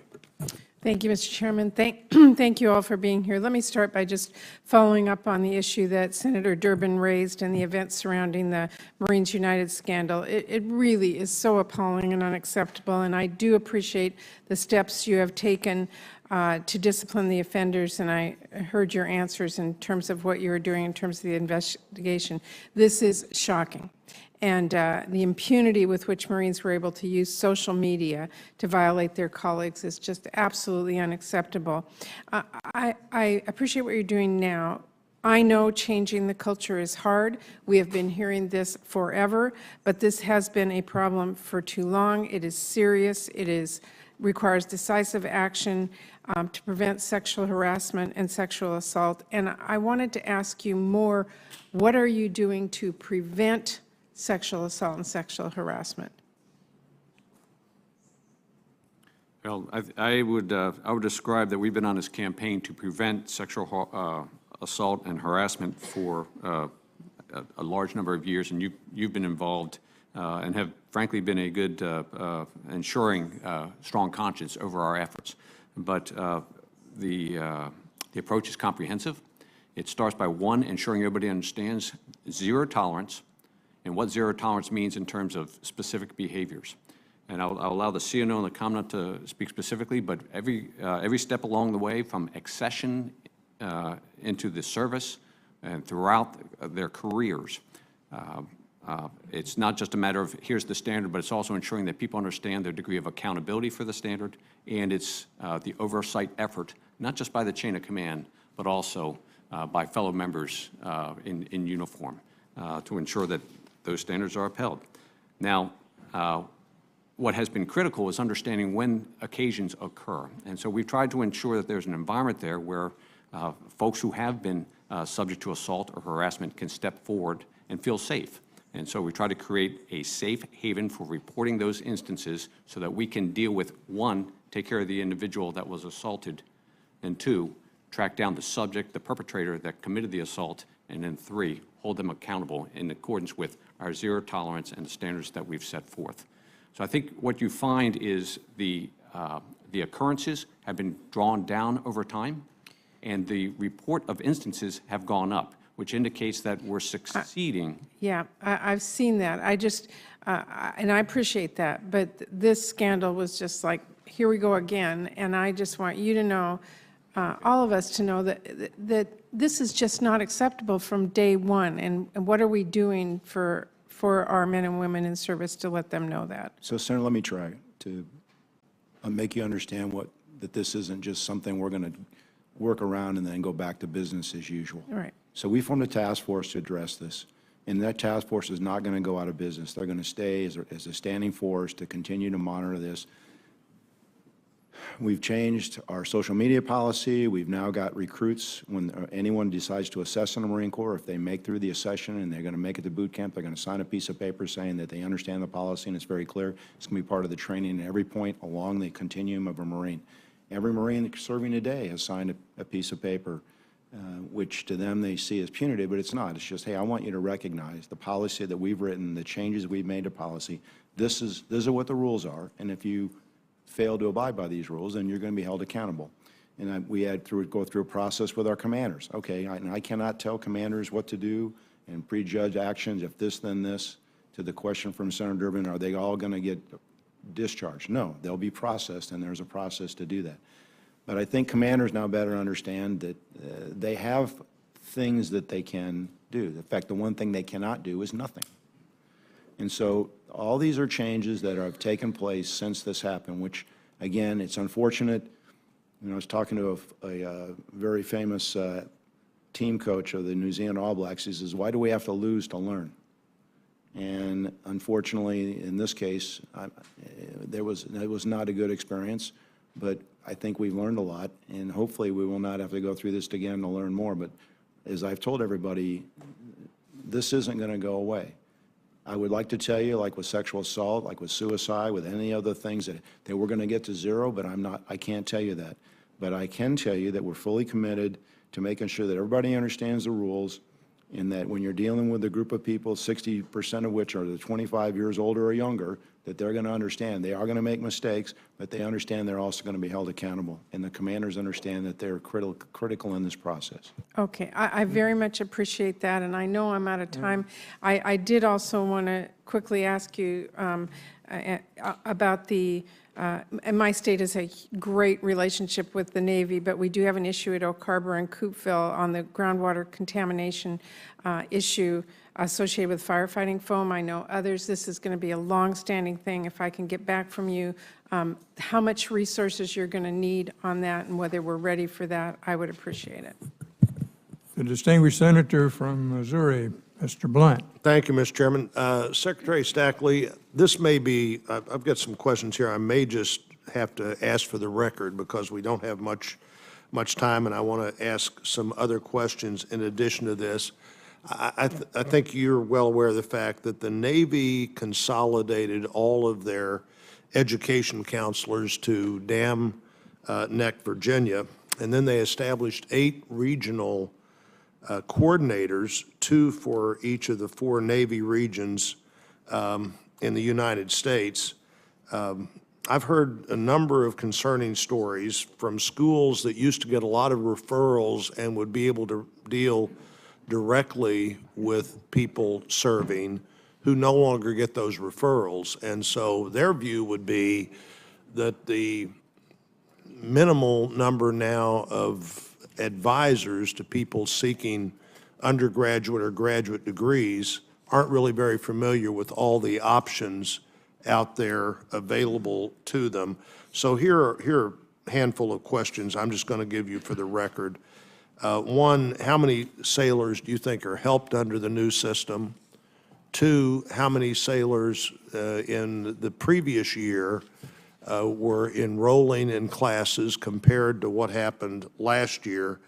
Speaker 9: Thank you, Mr. Chairman. Thank you all for being here. Let me start by just following up on the issue that Senator Durbin raised and the events surrounding the Marines United scandal. It really is so appalling and unacceptable, and I do appreciate the steps you have taken to discipline the offenders, and I heard your answers in terms of what you were doing in terms of the investigation. This is shocking. And the impunity with which Marines were able to use social media to violate their colleagues is just absolutely unacceptable. I appreciate what you're doing now. I know changing the culture is hard. We have been hearing this forever, but this has been a problem for too long. It is serious. It requires decisive action to prevent sexual harassment and sexual assault. And I wanted to ask you more, what are you doing to prevent sexual assault and sexual harassment?
Speaker 2: Well, I would describe that we've been on this campaign to prevent sexual assault and harassment for a large number of years, and you've been involved and have frankly been a good ensuring strong conscience over our efforts. But the approach is comprehensive. It starts by, one, ensuring everybody understands zero tolerance and what zero tolerance means in terms of specific behaviors. And I'll allow the CNO and the Commandant to speak specifically, but every step along the way, from accession into the service and throughout their careers, it's not just a matter of here's the standard, but it's also ensuring that people understand their degree of accountability for the standard, and it's the oversight effort, not just by the chain of command, but also by fellow members in uniform to ensure that those standards are upheld. Now, what has been critical is understanding when occasions occur. And so we've tried to ensure that there's an environment there where folks who have been subject to assault or harassment can step forward and feel safe. And so we try to create a safe haven for reporting those instances so that we can deal with, one, take care of the individual that was assaulted, and two, track down the subject, the perpetrator that committed the assault, and then three, hold them accountable in accordance with our zero tolerance and the standards that we've set forth. So I think what you find is the occurrences have been drawn down over time, and the report of instances have gone up, which indicates that we're succeeding.
Speaker 9: Yeah, I've seen that. I just, and I appreciate that, but this scandal was just like, here we go again, and I just want you to know all of us to know that this is just not acceptable from day one, and what are we doing for our men and women in service to let them know that?
Speaker 4: So, Senator, let me try to make you understand that this isn't just something we're going to work around and then go back to business as usual.
Speaker 9: All right.
Speaker 4: So we formed a task force to address this, and that task force is not going to go out of business. They're going to stay as a standing force to continue to monitor this. We've changed our social media policy. We've now got recruits, when anyone decides to assess in the Marine Corps, if they make through the accession and they're going to make it to boot camp, they're going to sign a piece of paper saying that they understand the policy and it's very clear. It's going to be part of the training at every point along the continuum of a Marine. Every Marine serving today has signed a piece of paper, which to them they see as punitive, but it's not. It's just, hey, I want you to recognize the policy that we've written, the changes we've made to policy. These are what the rules are, and if you fail to abide by these rules, then you're going to be held accountable. And we had to go through a process with our commanders. Okay, and I cannot tell commanders what to do and prejudge actions, if this, then this. To the question from Senator Durbin, are they all going to get discharged? No, they'll be processed, and there's a process to do that. But I think commanders now better understand that they have things that they can do. In fact, the one thing they cannot do is nothing. And so all these are changes that have taken place since this happened, which, again, it's unfortunate. You know, I was talking to a very famous team coach of the New Zealand All Blacks. He says, why do we have to lose to learn? And unfortunately, in this case, it was not a good experience, but I think we've learned a lot, and hopefully we will not have to go through this again to learn more. But as I've told everybody, this isn't going to go away. I would like to tell you, like with sexual assault, like with suicide, with any other things, that we're going to get to zero, but I can't tell you that. But I can tell you that we're fully committed to making sure that everybody understands the rules, and that when you're dealing with a group of people, 60% of which are the 25 years older or younger, that they're going to understand they are going to make mistakes, but they understand they're also going to be held accountable. And the commanders understand that they're critical in this process.
Speaker 9: Okay, I very much appreciate that, and I know I'm out of time. I did also want to quickly ask you about the, and my state has a great relationship with the Navy, but we do have an issue at Oak Harbor and Coopville on the groundwater contamination issue associated with firefighting foam. I know others, this is going to be a long-standing thing. If I can get back from you how much resources you're going to need on that and whether we're ready for that, I would appreciate it.
Speaker 1: The distinguished senator from Missouri, Mr. Blunt.
Speaker 10: Thank you, Mr. Chairman. Secretary Stackley, this may be, I've got some questions here. I may just have to ask for the record because we don't have much time, and I want to ask some other questions in addition to this. I think you're well aware of the fact that the Navy consolidated all of their education counselors to Dam Neck, Virginia, and then they established 8 regional coordinators, 2 for each of the 4 Navy regions in the United States. I've heard a number of concerning stories from schools that used to get a lot of referrals and would be able to deal directly with people serving who no longer get those referrals. And so their view would be that the minimal number now of advisors to people seeking undergraduate or graduate degrees aren't really very familiar with all the options out there available to them. So here are a handful of questions I'm just going to give you for the record. One, how many sailors do you think are helped under the new system? 2, how many sailors in the previous year were enrolling in classes compared to what happened last year?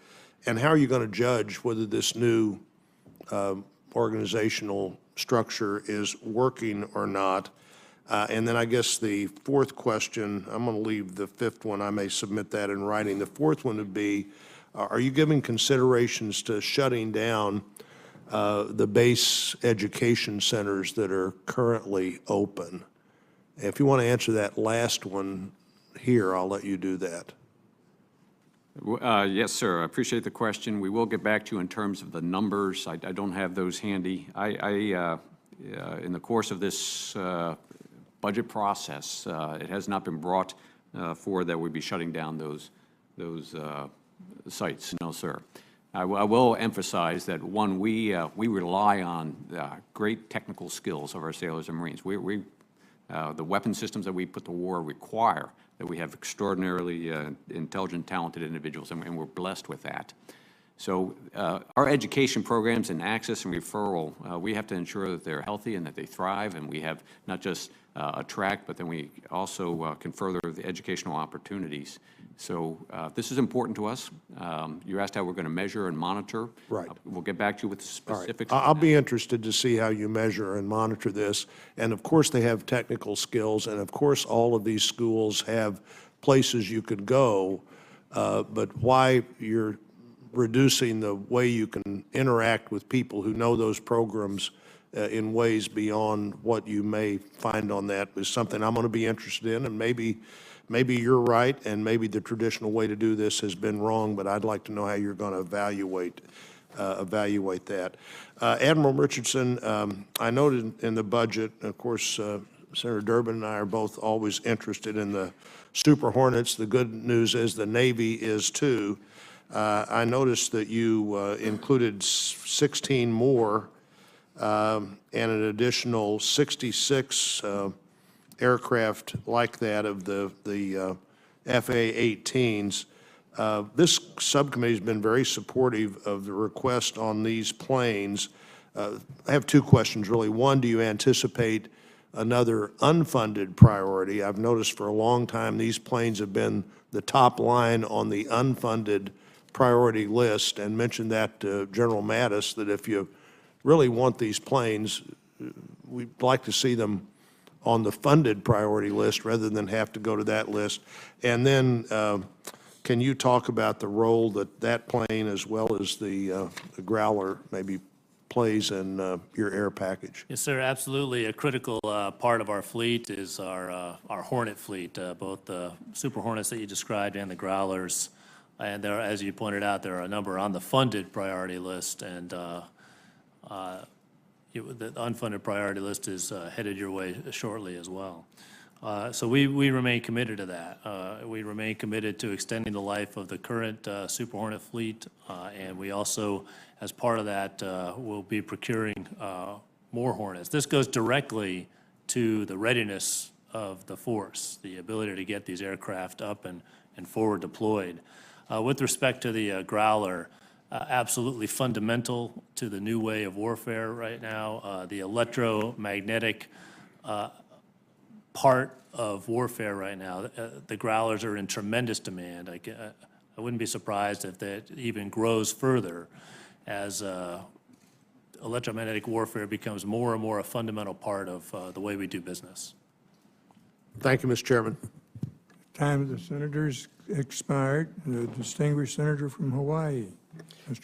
Speaker 10: And how are you going to judge whether this new organizational structure is working or not? And then I guess the 4th question, I'm going to leave the 5th one, I may submit that in writing. The 4th one would be, are you giving considerations to shutting down the base education centers that are currently open? If you want to answer that last one here, I'll let you do that.
Speaker 2: Yes, sir. I appreciate the question. We will get back to you in terms of the numbers. I don't have those handy. In the course of this budget process, it has not been brought forward that we'd be shutting down those sites, no, sir. I will emphasize that, one, we rely on great technical skills of our sailors and Marines. The weapon systems that we put to war require that we have extraordinarily intelligent, talented individuals, and we're blessed with that. So our education programs and access and referral, we have to ensure that they're healthy and that they thrive, and we have not just a track, but then we also can further the educational opportunities. So this is important to us. You asked how we're going to measure and monitor.
Speaker 10: Right.
Speaker 2: We'll get back to you with the specifics.
Speaker 10: I'll be interested to see how you measure and monitor this. And of course, they have technical skills, and of course, all of these schools have places you could go, but why you're reducing the way you can interact with people who know those programs in ways beyond what you may find on that is something I'm going to be interested in, and maybe you're right, and maybe the traditional way to do this has been wrong, but I'd like to know how you're going to evaluate that. Admiral Richardson, I noted in the budget, of course, Senator Durbin and I are both always interested in the Super Hornets. The good news is the Navy is too. I noticed that you included 16 more and an additional 66 aircraft like that of the FA-18s. This subcommittee has been very supportive of the request on these planes. I have two questions, really. One, do you anticipate another unfunded priority? I've noticed for a long time these planes have been the top line on the unfunded priority list, and mentioned that to General Mattis, that if you really want these planes, we'd like to see them on the funded priority list rather than have to go to that list. And then can you talk about the role that plane as well as the Growler maybe plays in your air package?
Speaker 3: Yes, sir, absolutely. A critical part of our fleet is our Hornet fleet, both the Super Hornets that you described and the Growlers. And there, as you pointed out, there are a number on the funded priority list, and the unfunded priority list is headed your way shortly as well. So we remain committed to that. We remain committed to extending the life of the current Super Hornet fleet, and we also, as part of that, will be procuring more Hornets. This goes directly to the readiness of the force, the ability to get these aircraft up and forward deployed. With respect to the Growler, absolutely fundamental to the new way of warfare right now. The electromagnetic part of warfare right now, the Growlers are in tremendous demand. I wouldn't be surprised if that even grows further as electromagnetic warfare becomes more and more a fundamental part of the way we do business.
Speaker 10: Thank you, Mr. Chairman.
Speaker 1: Time of the senators expired. The distinguished senator from Hawaii.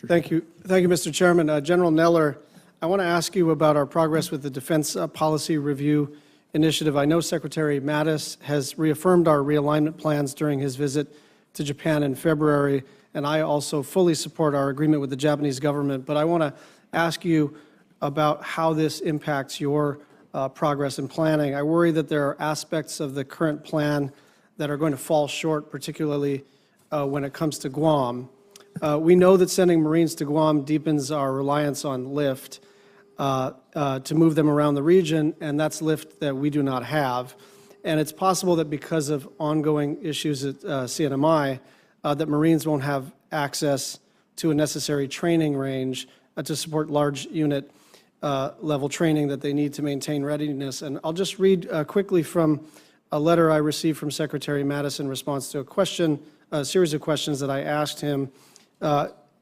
Speaker 11: Thank you, Mr. Chairman. General Neller, I want to ask you about our progress with the Defense Policy Review Initiative. I know Secretary Mattis has reaffirmed our realignment plans during his visit to Japan in February, and I also fully support our agreement with the Japanese government. But I want to ask you about how this impacts your progress in planning. I worry that there are aspects of the current plan that are going to fall short, particularly when it comes to Guam. We know that sending Marines to Guam deepens our reliance on lift to move them around the region, and that's lift that we do not have. And it's possible that because of ongoing issues at CNMI, that Marines won't have access to a necessary training range to support large unit level training that they need to maintain readiness. And I'll just read quickly from a letter I received from Secretary Mattis in response to a series of questions that I asked him.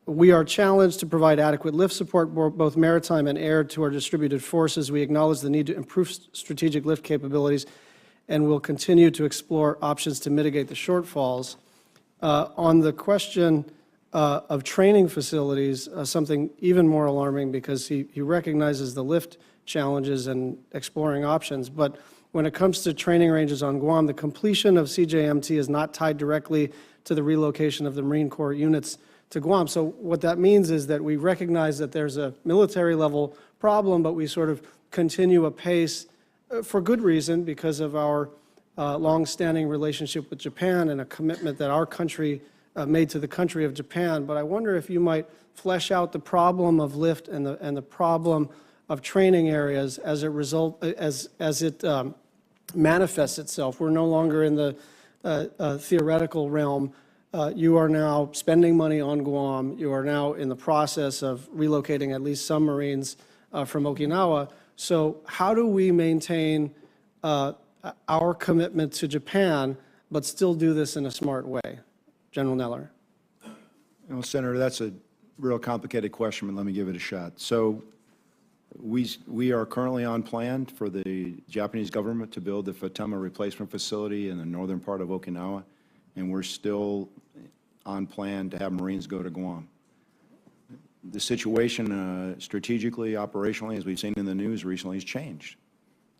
Speaker 11: We are challenged to provide adequate lift support, both maritime and air, to our distributed forces. We acknowledge the need to improve strategic lift capabilities, and we'll continue to explore options to mitigate the shortfalls. On the question of training facilities, something even more alarming, because he recognizes the lift challenges and exploring options. But when it comes to training ranges on Guam, the completion of CJMT is not tied directly to the relocation of the Marine Corps units to Guam. So what that means is that we recognize that there's a military level problem, but we sort of continue apace for good reason, because of our longstanding relationship with Japan and a commitment that our country made to the country of Japan, but I wonder if you might flesh out the problem of lift and the problem of training areas as it manifests itself. We're no longer in the theoretical realm. You are now spending money on Guam. You are now in the process of relocating at least some Marines from Okinawa. So how do we maintain our commitment to Japan, but still do this in a smart way? General Neller.
Speaker 4: Well, Senator, that's a real complicated question, but let me give it a shot. So we are currently on plan for the Japanese government to build the Futama replacement facility in the northern part of Okinawa, and we're still on plan to have Marines go to Guam. The situation strategically, operationally, as we've seen in the news recently, has changed.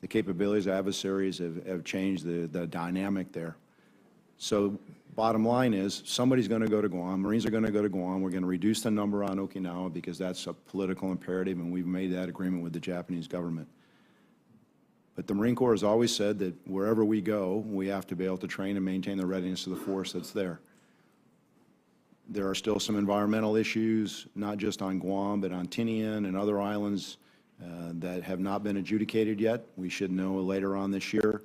Speaker 4: The capabilities of adversaries have changed the dynamic there. So bottom line is, somebody's going to go to Guam. Marines are going to go to Guam. We're going to reduce the number on Okinawa because that's a political imperative, and we've made that agreement with the Japanese government. But the Marine Corps has always said that wherever we go, we have to be able to train and maintain the readiness of the force that's there. There are still some environmental issues, not just on Guam, but on Tinian and other islands that have not been adjudicated yet. We should know later on this year.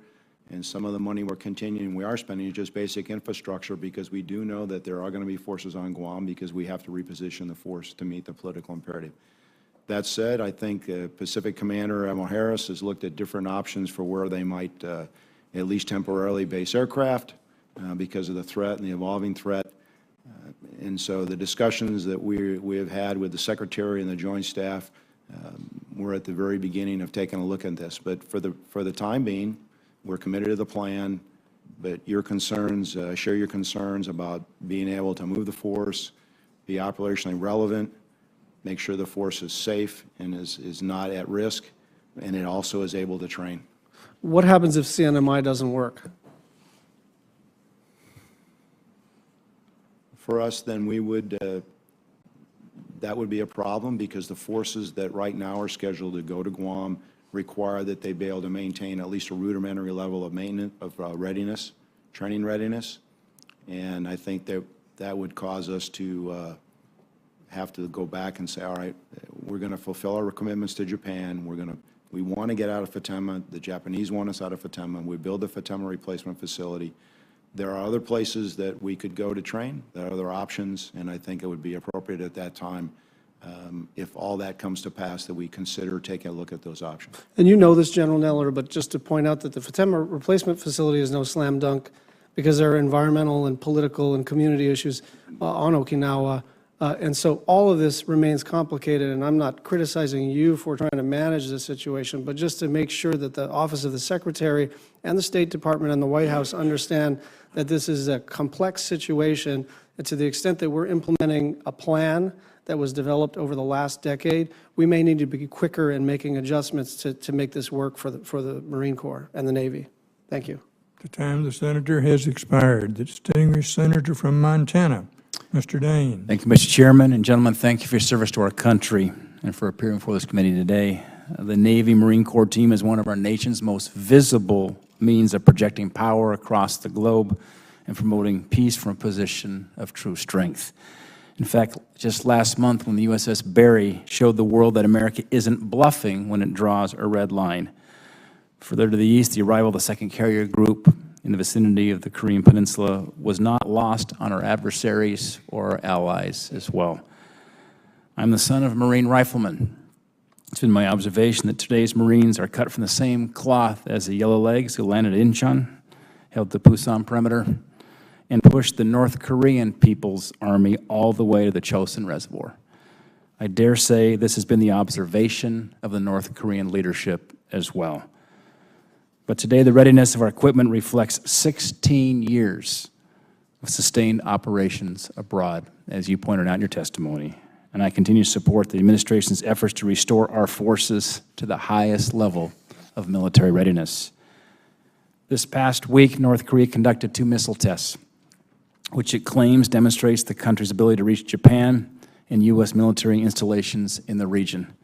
Speaker 4: And some of the money we are spending is just basic infrastructure, because we do know that there are going to be forces on Guam because we have to reposition the force to meet the political imperative. That said, I think Pacific Commander Admiral Harris has looked at different options for where they might at least temporarily base aircraft because of the threat and the evolving threat. And so the discussions that we have had with the Secretary and the Joint Staff, we're at the very beginning of taking a look at this. But for the time being, we're committed to the plan, but your concerns, share your concerns about being able to move the force, be operationally relevant, make sure the force is safe and is not at risk, and it also is able to train.
Speaker 11: What happens if CNMI doesn't work?
Speaker 4: For us, then that would be a problem, because the forces that right now are scheduled to go to Guam require that they be able to maintain at least a rudimentary level of maintenance, of readiness, training readiness. And I think that would cause us to have to go back and say, all right, we're going to fulfill our commitments to Japan. We want to get out of Futama. The Japanese want us out of Futama. We build the Futama replacement facility. There are other places that we could go to train. There are other options, and I think it would be appropriate at that time, if all that comes to pass, that we consider taking a look at those options.
Speaker 11: And you know this, General Neller, but just to point out that the Futama replacement facility is no slam dunk, because there are environmental and political and community issues on Okinawa. And so all of this remains complicated, and I'm not criticizing you for trying to manage this situation, but just to make sure that the Office of the Secretary and the State Department and the White House understand that this is a complex situation, and to the extent that we're implementing a plan that was developed over the last decade, we may need to be quicker in making adjustments to make this work for the Marine Corps and the Navy. Thank you.
Speaker 1: The time of the senator has expired. The distinguished senator from Montana, Mr. Dane.
Speaker 12: Thank you, Mr. Chairman, and gentlemen, thank you for your service to our country and for appearing before this committee today. The Navy Marine Corps team is one of our nation's most visible means of projecting power across the globe and promoting peace from a position of true strength. In fact, just last month when the USS Barry showed the world that America isn't bluffing when it draws a red line. Further to the east, the arrival of the second carrier group in the vicinity of the Korean Peninsula was not lost on our adversaries or our allies as well. I'm the son of a Marine rifleman. It's been my observation that today's Marines are cut from the same cloth as the Yellow Legs who landed at Incheon, held the Pusan perimeter, and pushed the North Korean People's Army all the way to the Chosin Reservoir. I dare say this has been the observation of the North Korean leadership as well. But today, the readiness of our equipment reflects 16 years of sustained operations abroad, as you pointed out in your testimony. And I continue to support the administration's efforts to restore our forces to the highest level of military readiness. This past week, North Korea conducted 2 missile tests, which it claims demonstrates the country's ability to reach Japan and U.S. military installations in the region.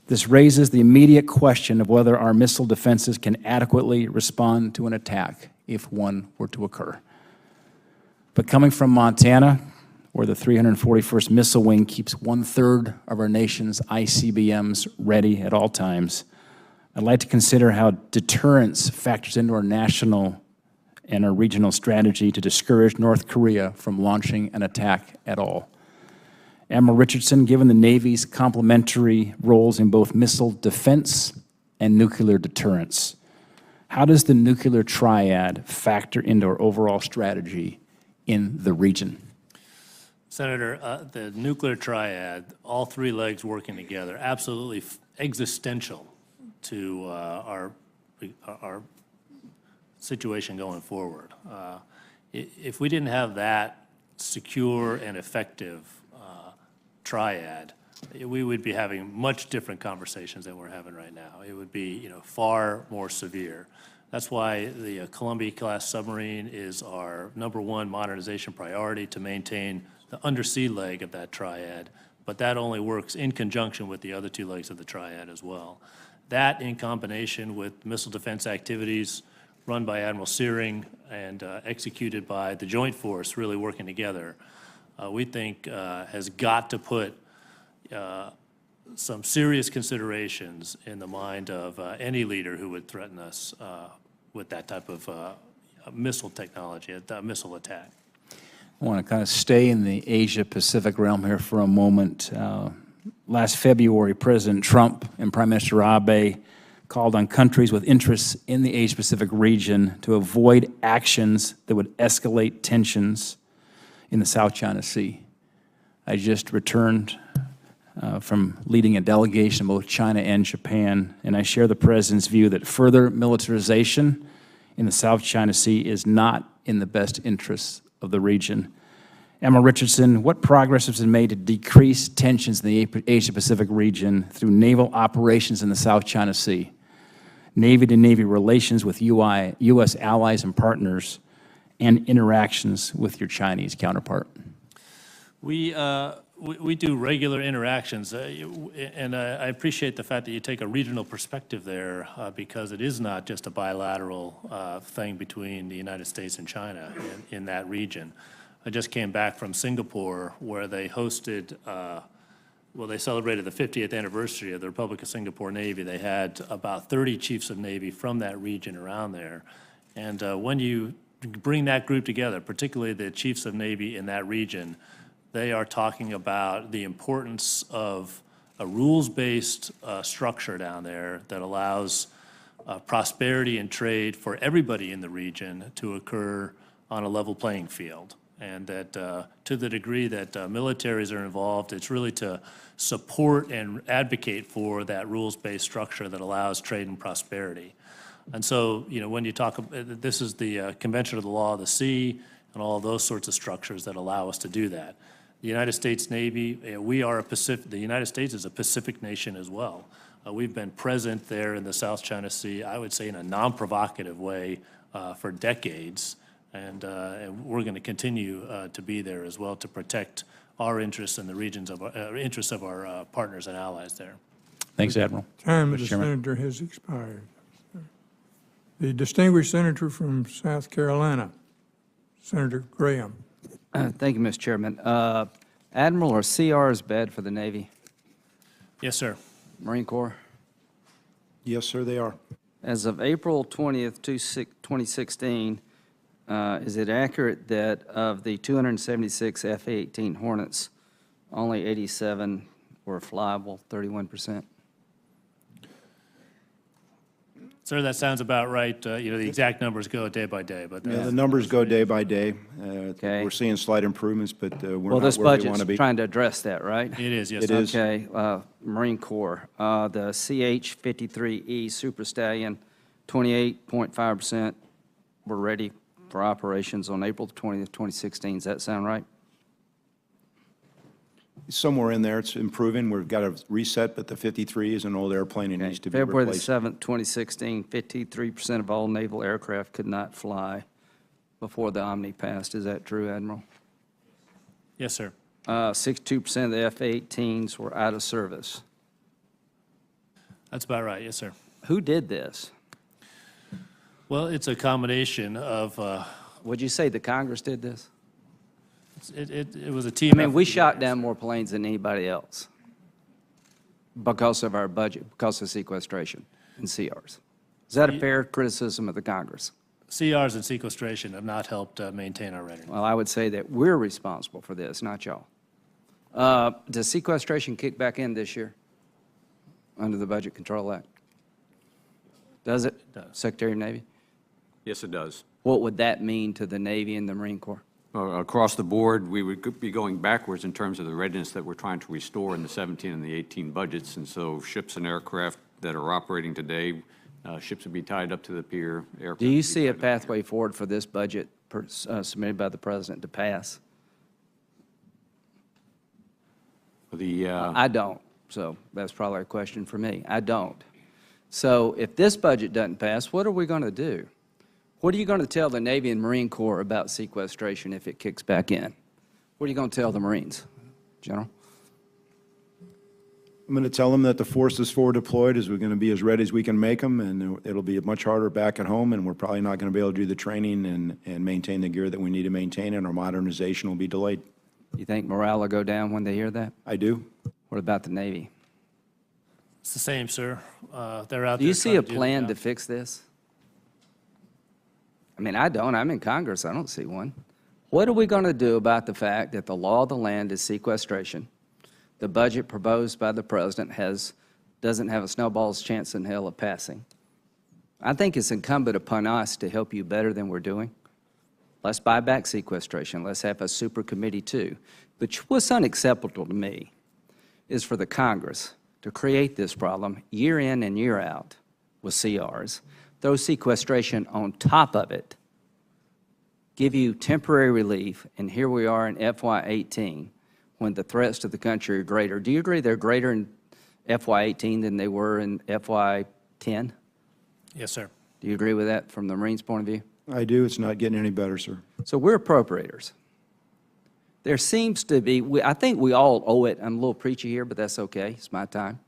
Speaker 12: This raises the immediate question of whether our missile defenses can adequately respond to an attack if one were to occur. But coming from Montana, where the 341st Missile Wing keeps 1/3 of our nation's ICBMs ready at all times, I'd like to consider how deterrence factors into our national and our regional strategy to discourage North Korea from launching an attack at all. Admiral Richardson, given the Navy's complementary roles in both missile defense and nuclear deterrence, how does the nuclear triad factor into our overall strategy in the region?
Speaker 3: Senator, the nuclear triad, all three legs working together, absolutely existential to our situation going forward. If we didn't have that secure and effective triad, we would be having much different conversations than we're having right now. It would be, far more severe. That's why the Columbia-class submarine is our #1 modernization priority, to maintain the undersea leg of that triad, but that only works in conjunction with the other two legs of the triad as well. That, in combination with missile defense activities run by Admiral Searing and executed by the Joint Force, really working together, we think has got to put some serious considerations in the mind of any leader who would threaten us with that type of missile technology, a missile attack.
Speaker 12: I want to kind of stay in the Asia-Pacific realm here for a moment. Last February, President Trump and Prime Minister Abe called on countries with interests in the Asia-Pacific region to avoid actions that would escalate tensions in the South China Sea. I just returned from leading a delegation in both China and Japan, and I share the President's view that further militarization in the South China Sea is not in the best interests of the region. Admiral Richardson, what progress has been made to decrease tensions in the Asia-Pacific region through naval operations in the South China Sea, Navy-to-Navy relations with U.S. allies and partners, and interactions with your Chinese counterpart?
Speaker 3: We do regular interactions, and I appreciate the fact that you take a regional perspective there, because it is not just a bilateral thing between the United States and China in that region. I just came back from Singapore, where they hosted, they celebrated the 50th anniversary of the Republic of Singapore Navy. They had about 30 chiefs of Navy from that region around there. And when you bring that group together, particularly the chiefs of Navy in that region, they are talking about the importance of a rules-based structure down there that allows prosperity and trade for everybody in the region to occur on a level playing field. And that to the degree that militaries are involved, it's really to support and advocate for that rules-based structure that allows trade and prosperity. And so, when you talk, this is the Convention of the Law of the Sea and all of those sorts of structures that allow us to do that. The United States Navy, the United States is a Pacific nation as well. We've been present there in the South China Sea, I would say in a non-provocative way for decades, and we're going to continue to be there as well to protect our interests and the regions of our interests of our partners and allies there.
Speaker 12: Thanks, Admiral.
Speaker 1: Time of the senator has expired. The distinguished senator from South Carolina, Senator Graham.
Speaker 13: Thank you, Mr. Chairman. Admiral, are CRs bad for the Navy?
Speaker 3: Yes, sir.
Speaker 13: Marine Corps?
Speaker 4: Yes, sir, they are.
Speaker 13: As of April 20th, 2016, is it accurate that of the 276 F-18 Hornets, only 87 were flyable, 31%?
Speaker 3: Sir, that sounds about right. The exact numbers go day by day, but
Speaker 4: Yeah, the numbers go day by day.
Speaker 13: Okay.
Speaker 4: We're seeing slight improvements, but we're
Speaker 13: Well,
Speaker 4: not
Speaker 13: this
Speaker 4: where we want to
Speaker 13: budget's
Speaker 4: be.
Speaker 13: trying to address that, right?
Speaker 3: it is, yes,
Speaker 4: It
Speaker 3: sir.
Speaker 4: is.
Speaker 13: Okay, Marine Corps, the CH-53E Super Stallion, 28.5% were ready for operations on April 20th, 2016. Does that sound right?
Speaker 4: Somewhere in there, it's improving. We've got a reset, but the 53 is an old airplane and
Speaker 13: Okay.
Speaker 4: needs to be
Speaker 13: February the
Speaker 4: replaced.
Speaker 13: 7th, 2016, 53% of all naval aircraft could not fly before the Omni passed. Is that true, Admiral?
Speaker 3: Yes, sir.
Speaker 13: 62% of the F-18s were out of service.
Speaker 3: That's about right. Yes, sir.
Speaker 13: Who did this?
Speaker 3: Well, it's a combination of
Speaker 13: Would you say the Congress did this?
Speaker 3: It was a
Speaker 13: I
Speaker 3: team
Speaker 13: mean,
Speaker 3: effort.
Speaker 13: we shot down more planes than anybody else because of our budget, because of sequestration and CRs. Is that a fair criticism of the Congress?
Speaker 3: CRs and sequestration have not helped maintain our readiness.
Speaker 13: Well, I would say that we're responsible for this, not y'all. Does sequestration kick back in this year under the Budget Control Act? Does it?
Speaker 3: It does.
Speaker 13: Secretary of Navy?
Speaker 2: Yes, it does.
Speaker 13: What would that mean to the Navy and the Marine Corps?
Speaker 2: Across the board, we would be going backwards in terms of the readiness that we're trying to restore in the 17 and the 18 budgets. And so ships and aircraft that are operating today, ships would be tied up to the pier.
Speaker 13: Do you see a pathway forward for this budget submitted by the President to pass? I don't, so that's probably a question for me. I don't. So if this budget doesn't pass, what are we going to do? What are you going to tell the Navy and Marine Corps about sequestration if it kicks back in? What are you going to tell the Marines, General?
Speaker 4: I'm going to tell them that the force is forward deployed, is we're going to be as ready as we can make them, and it'll be much harder back at home, and we're probably not going to be able to do the training and maintain the gear that we need to maintain, and our modernization will be delayed.
Speaker 13: You think morale will go down when they hear that?
Speaker 4: I do.
Speaker 13: What about the Navy?
Speaker 3: It's the same, sir. They're out there.
Speaker 13: Do you see
Speaker 3: trying
Speaker 13: a
Speaker 3: to do
Speaker 13: plan
Speaker 3: the
Speaker 13: to
Speaker 3: job.
Speaker 13: fix this? I mean, I don't. I'm in Congress. I don't see one. What are we going to do about the fact that the law of the land is sequestration? The budget proposed by the President doesn't have a snowball's chance in hell of passing. I think it's incumbent upon us to help you better than we're doing. Let's buy back sequestration. Let's have a super committee too. But what's unacceptable to me is for the Congress to create this problem year in and year out with CRs, throw sequestration on top of it, give you temporary relief, and here we are in FY18 when the threats to the country are greater. Do you agree they're greater in FY18 than they were in FY10?
Speaker 3: Yes, sir.
Speaker 13: Do you agree with that from the Marines' point of view?
Speaker 4: I do. It's not getting any better, sir.
Speaker 13: So we're appropriators. There seems to be, I think we all owe it. I'm a little preachy here, but that's okay. It's my time.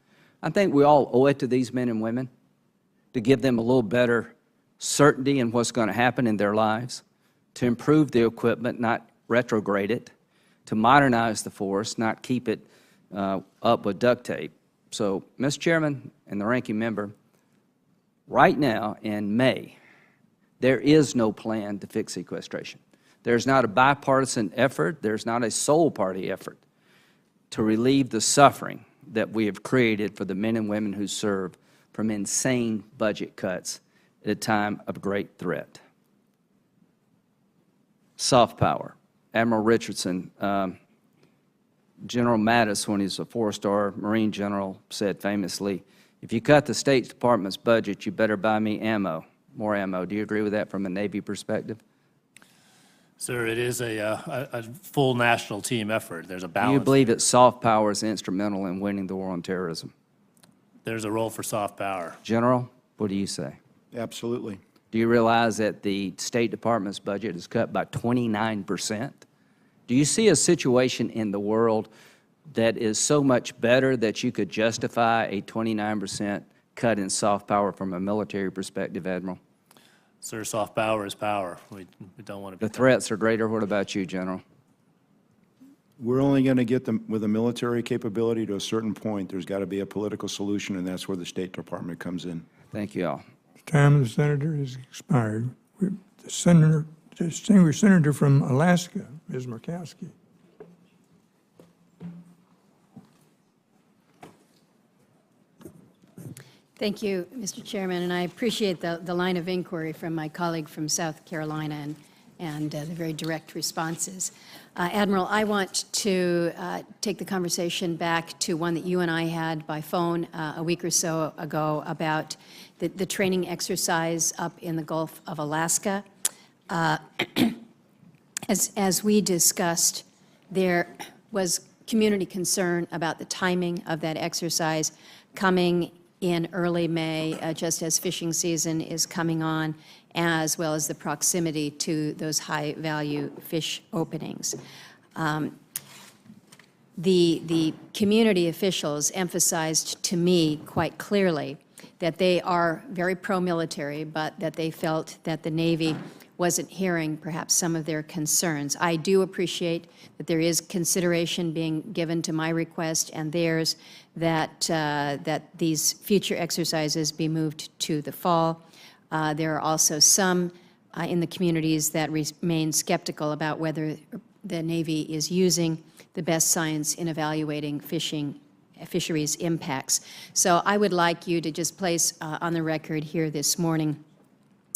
Speaker 13: I think we all owe it to these men and women to give them a little better certainty in what's going to happen in their lives, to improve the equipment, not retrograde it, to modernize the force, not keep it up with duct tape. So, Mr. Chairman and the ranking member, right now in May, there is no plan to fix sequestration. There's not a bipartisan effort, there's not a sole party effort to relieve the suffering that we have created for the men and women who serve from insane budget cuts at a time of great threat. Soft power. Admiral Richardson, General Mattis, when he's a four-star Marine general, said famously, if you cut the State Department's budget, you better buy me ammo, more ammo. Do you agree with that from a Navy perspective?
Speaker 3: Sir, it is a full national team effort. There's a balance.
Speaker 13: Do you believe that soft power is instrumental in winning the war on terrorism?
Speaker 3: There's a role for soft power.
Speaker 13: General, what do you say?
Speaker 4: Absolutely.
Speaker 13: Do you realize that the State Department's budget is cut by 29%? Do you see a situation in the world that is so much better that you could justify a 29% cut in soft power from a military perspective, Admiral?
Speaker 3: Sir, soft power is power. We don't want to be.
Speaker 13: The threats are greater. What about you, General?
Speaker 4: We're only going to get them with a military capability to a certain point. There's got to be a political solution, and that's where the State Department comes in.
Speaker 13: Thank you all.
Speaker 1: The time of the senator is expired. The senator, distinguished senator from Alaska, Ms. Murkowski.
Speaker 14: Thank you, Mr. Chairman, and I appreciate the line of inquiry from my colleague from South Carolina and the very direct responses. Admiral, I want to take the conversation back to one that you and I had by phone a week or so ago about the training exercise up in the Gulf of Alaska. As we discussed, there was community concern about the timing of that exercise coming in early May, just as fishing season is coming on, as well as the proximity to those high-value fish openings. The community officials emphasized to me quite clearly that they are very pro-military, but that they felt that the Navy wasn't hearing perhaps some of their concerns. I do appreciate that there is consideration being given to my request and theirs that, that these future exercises be moved to the fall. There are also some in the communities that remain skeptical about whether the Navy is using the best science in evaluating fisheries impacts. So I would like you to just place on the record here this morning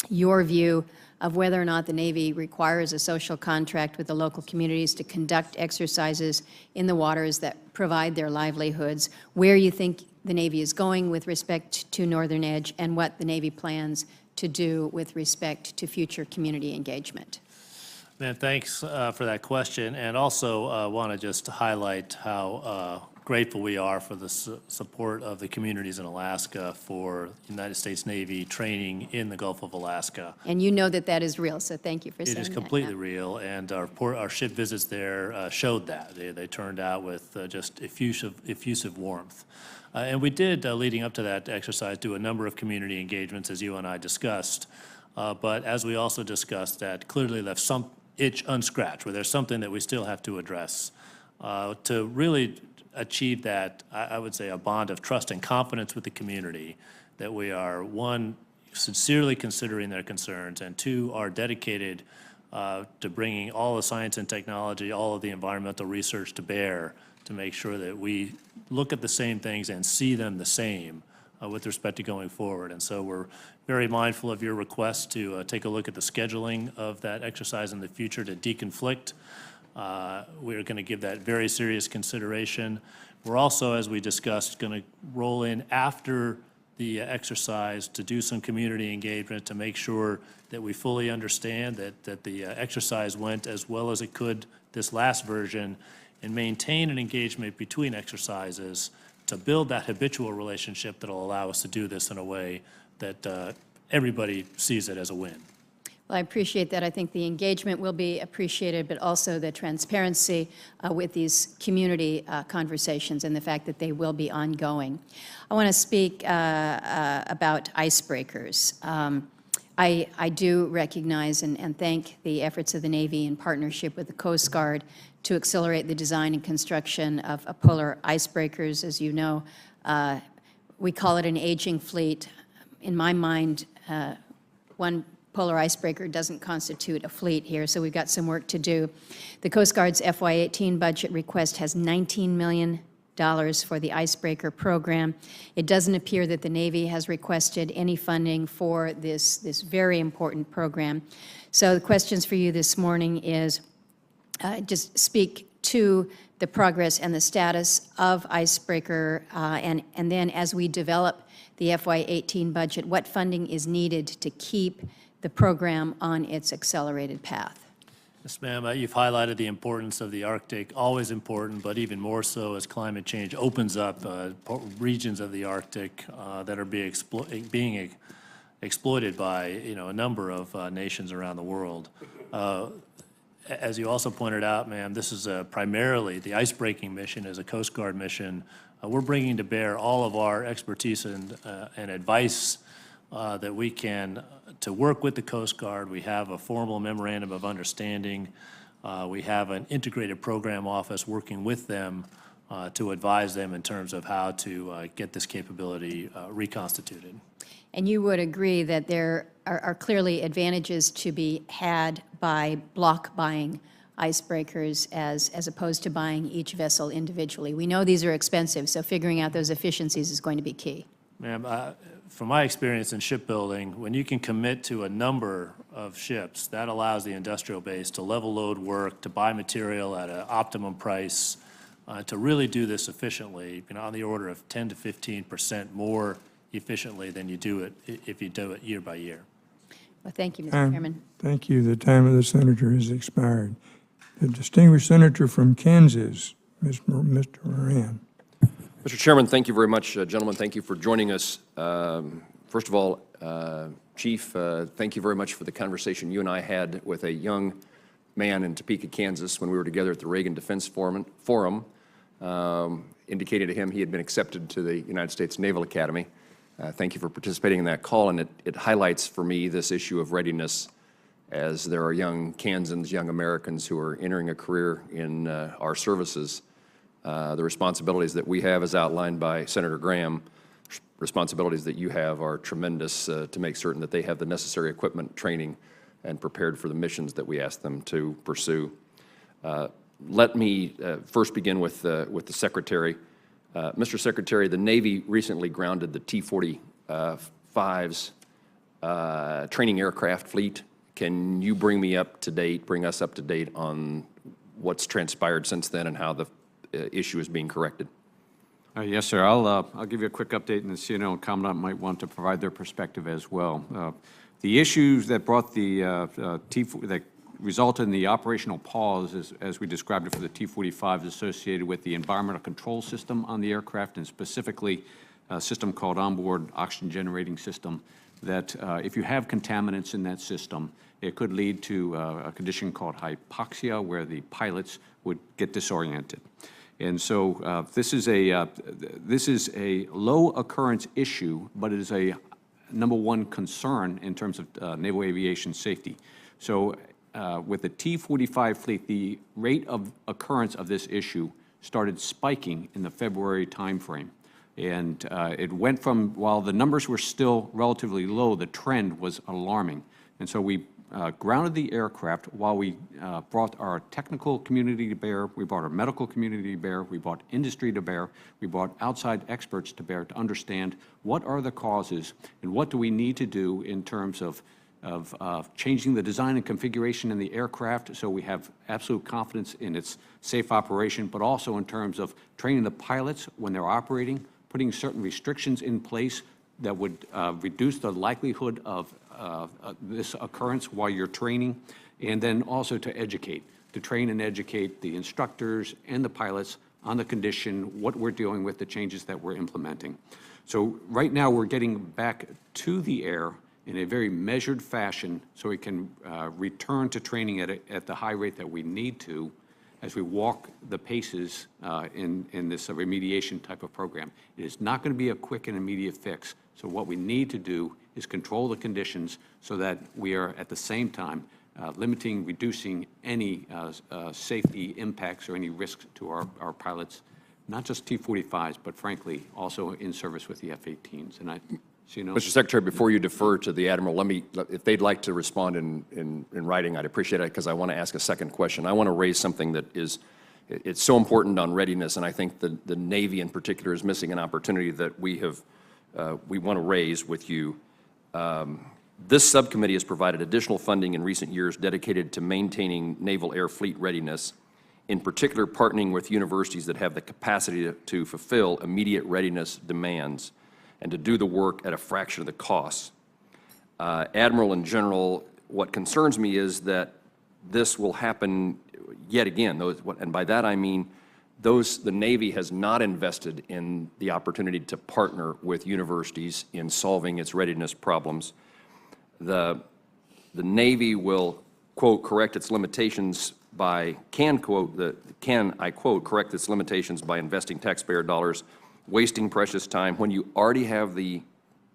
Speaker 14: your view of whether or not the Navy requires a social contract with the local communities to conduct exercises in the waters that provide their livelihoods, where you think the Navy is going with respect to Northern Edge, and what the Navy plans to do with respect to future community engagement.
Speaker 3: Man, thanks for that question, and also want to just highlight how grateful we are for the support of the communities in Alaska for United States Navy training in the Gulf of Alaska.
Speaker 14: And you know that that is real, so thank you for saying that.
Speaker 3: It is completely real, and our ship visits there showed that. They turned out with just effusive warmth. And we did, leading up to that exercise, do a number of community engagements, as you and I discussed. But as we also discussed, that clearly left some itch unscratched, where there's something that we still have to address. To really achieve that, I would say, a bond of trust and confidence with the community, that we are, one, sincerely considering their concerns, and two, are dedicated to bringing all the science and technology, all of the environmental research to bear to make sure that we look at the same things and see them the same with respect to going forward. And so we're very mindful of your request to take a look at the scheduling of that exercise in the future to deconflict. We're going to give that very serious consideration. We're also, as we discussed, going to roll in after the exercise to do some community engagement to make sure that we fully understand that the exercise went as well as it could this last version, and maintain an engagement between exercises to build that habitual relationship that will allow us to do this in a way that everybody sees it as a win.
Speaker 14: Well, I appreciate that. I think the engagement will be appreciated, but also the transparency with these community conversations and the fact that they will be ongoing. I want to speak about icebreakers. I do recognize and thank the efforts of the Navy in partnership with the Coast Guard to accelerate the design and construction of polar icebreakers. As you know, we call it an aging fleet. In my mind, one polar icebreaker doesn't constitute a fleet here, so we've got some work to do. The Coast Guard's FY18 budget request has $19 million for the icebreaker program. It doesn't appear that the Navy has requested any funding for this very important program. So the questions for you this morning is just speak to the progress and the status of icebreaker, and then as we develop the FY18 budget, what funding is needed to keep the program on its accelerated path.
Speaker 3: Yes, ma'am. You've highlighted the importance of the Arctic, always important, but even more so as climate change opens up regions of the Arctic that are being exploited by a number of nations around the world. As you also pointed out, ma'am, this is primarily the icebreaking mission is a Coast Guard mission. We're bringing to bear all of our expertise and advice that we can to work with the Coast Guard. We have a formal memorandum of understanding. We have an integrated program office working with them to advise them in terms of how to get this capability reconstituted.
Speaker 14: And you would agree that there are clearly advantages to be had by block buying icebreakers as opposed to buying each vessel individually. We know these are expensive, so figuring out those efficiencies is going to be key.
Speaker 3: Ma'am, from my experience in shipbuilding, when you can commit to a number of ships, that allows the industrial base to level load work, to buy material at an optimum price, to really do this efficiently, on the order of 10 to 15% more efficiently than you do it if you do it year by year.
Speaker 14: Well, thank you, Mr. Chairman.
Speaker 1: Thank you. The time of the senator has expired. The distinguished senator from Kansas, Mr. Moran.
Speaker 15: Mr. Chairman, thank you very much. Gentlemen, thank you for joining us. First of all, Chief, thank you very much for the conversation you and I had with a young man in Topeka, Kansas, when we were together at the Reagan Defense Forum. Indicated to him he had been accepted to the United States Naval Academy. Thank you for participating in that call, and it highlights for me this issue of readiness as there are young Kansans, young Americans who are entering a career in our services. The responsibilities that we have, as outlined by Senator Graham, responsibilities that you have are tremendous to make certain that they have the necessary equipment, training, and prepared for the missions that we ask them to pursue. Let me first begin with the Secretary. Mr. Secretary, the Navy recently grounded the T-45's training aircraft fleet. Can you bring us up to date on what's transpired since then and how the issue is being corrected?
Speaker 2: Yes, sir. I'll give you a quick update, and the CNO and Commandant might want to provide their perspective as well. The issues that brought that resulted in the operational pause, as we described it for the T-45, is associated with the environmental control system on the aircraft, and specifically a system called onboard oxygen generating system, that if you have contaminants in that system, it could lead to a condition called hypoxia, where the pilots would get disoriented. And so this is a low occurrence issue, but it is a #1 concern in terms of naval aviation safety. So with the T-45 fleet, the rate of occurrence of this issue started spiking in the February timeframe. And it went from, while the numbers were still relatively low, the trend was alarming. And so we grounded the aircraft while we brought our technical community to bear, we brought our medical community to bear, we brought industry to bear, we brought outside experts to bear to understand what are the causes and what do we need to do in terms of changing the design and configuration in the aircraft so we have absolute confidence in its safe operation, but also in terms of training the pilots when they're operating, putting certain restrictions in place that would reduce the likelihood of this occurrence while you're training, and then also to train and educate the instructors and the pilots on the condition, what we're dealing with, the changes that we're implementing. So right now we're getting back to the air in a very measured fashion so we can return to training at the high rate that we need to as we walk the paces in this remediation type of program. It is not going to be a quick and immediate fix. So what we need to do is control the conditions so that we are at the same time limiting, reducing any safety impacts or any risks to our pilots, not just T-45s, but frankly, also in service with the F-18s. And
Speaker 15: Mr. Secretary, before you defer to the Admiral, if they'd like to respond in writing, I'd appreciate it, because I want to ask a second question. I want to raise something that it's so important on readiness, and I think the Navy in particular is missing an opportunity that we want to raise with you. This subcommittee has provided additional funding in recent years dedicated to maintaining naval air fleet readiness, in particular partnering with universities that have the capacity to fulfill immediate readiness demands and to do the work at a fraction of the cost. Admiral and General, what concerns me is that this will happen yet again, and by that I mean the Navy has not invested in the opportunity to partner with universities in solving its readiness problems. The Navy will, quote, correct its limitations by, I quote, correct its limitations by investing taxpayer dollars, wasting precious time when you already have the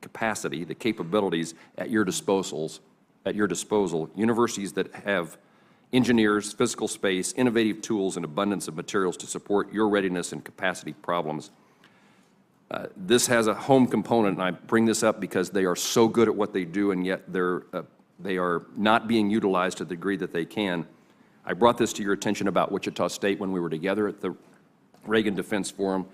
Speaker 15: capacity, the capabilities at your disposal. Universities that have engineers, physical space, innovative tools, and abundance of materials to support your readiness and capacity problems. This has a home component, and I bring this up because they are so good at what they do, and yet they are not being utilized to the degree that they can. I brought this to your attention about Wichita State when we were together at the Reagan Defense Forum,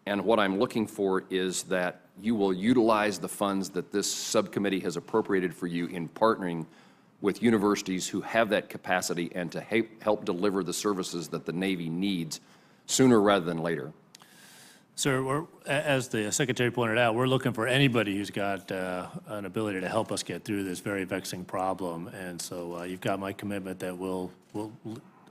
Speaker 15: and what I'm looking for is that you will utilize the funds that this subcommittee has appropriated for you in partnering with universities who have that capacity and to help deliver the services that the Navy needs sooner rather than later.
Speaker 3: Sir, as the Secretary pointed out, we're looking for anybody who's got an ability to help us get through this very vexing problem. And so you've got my commitment that we'll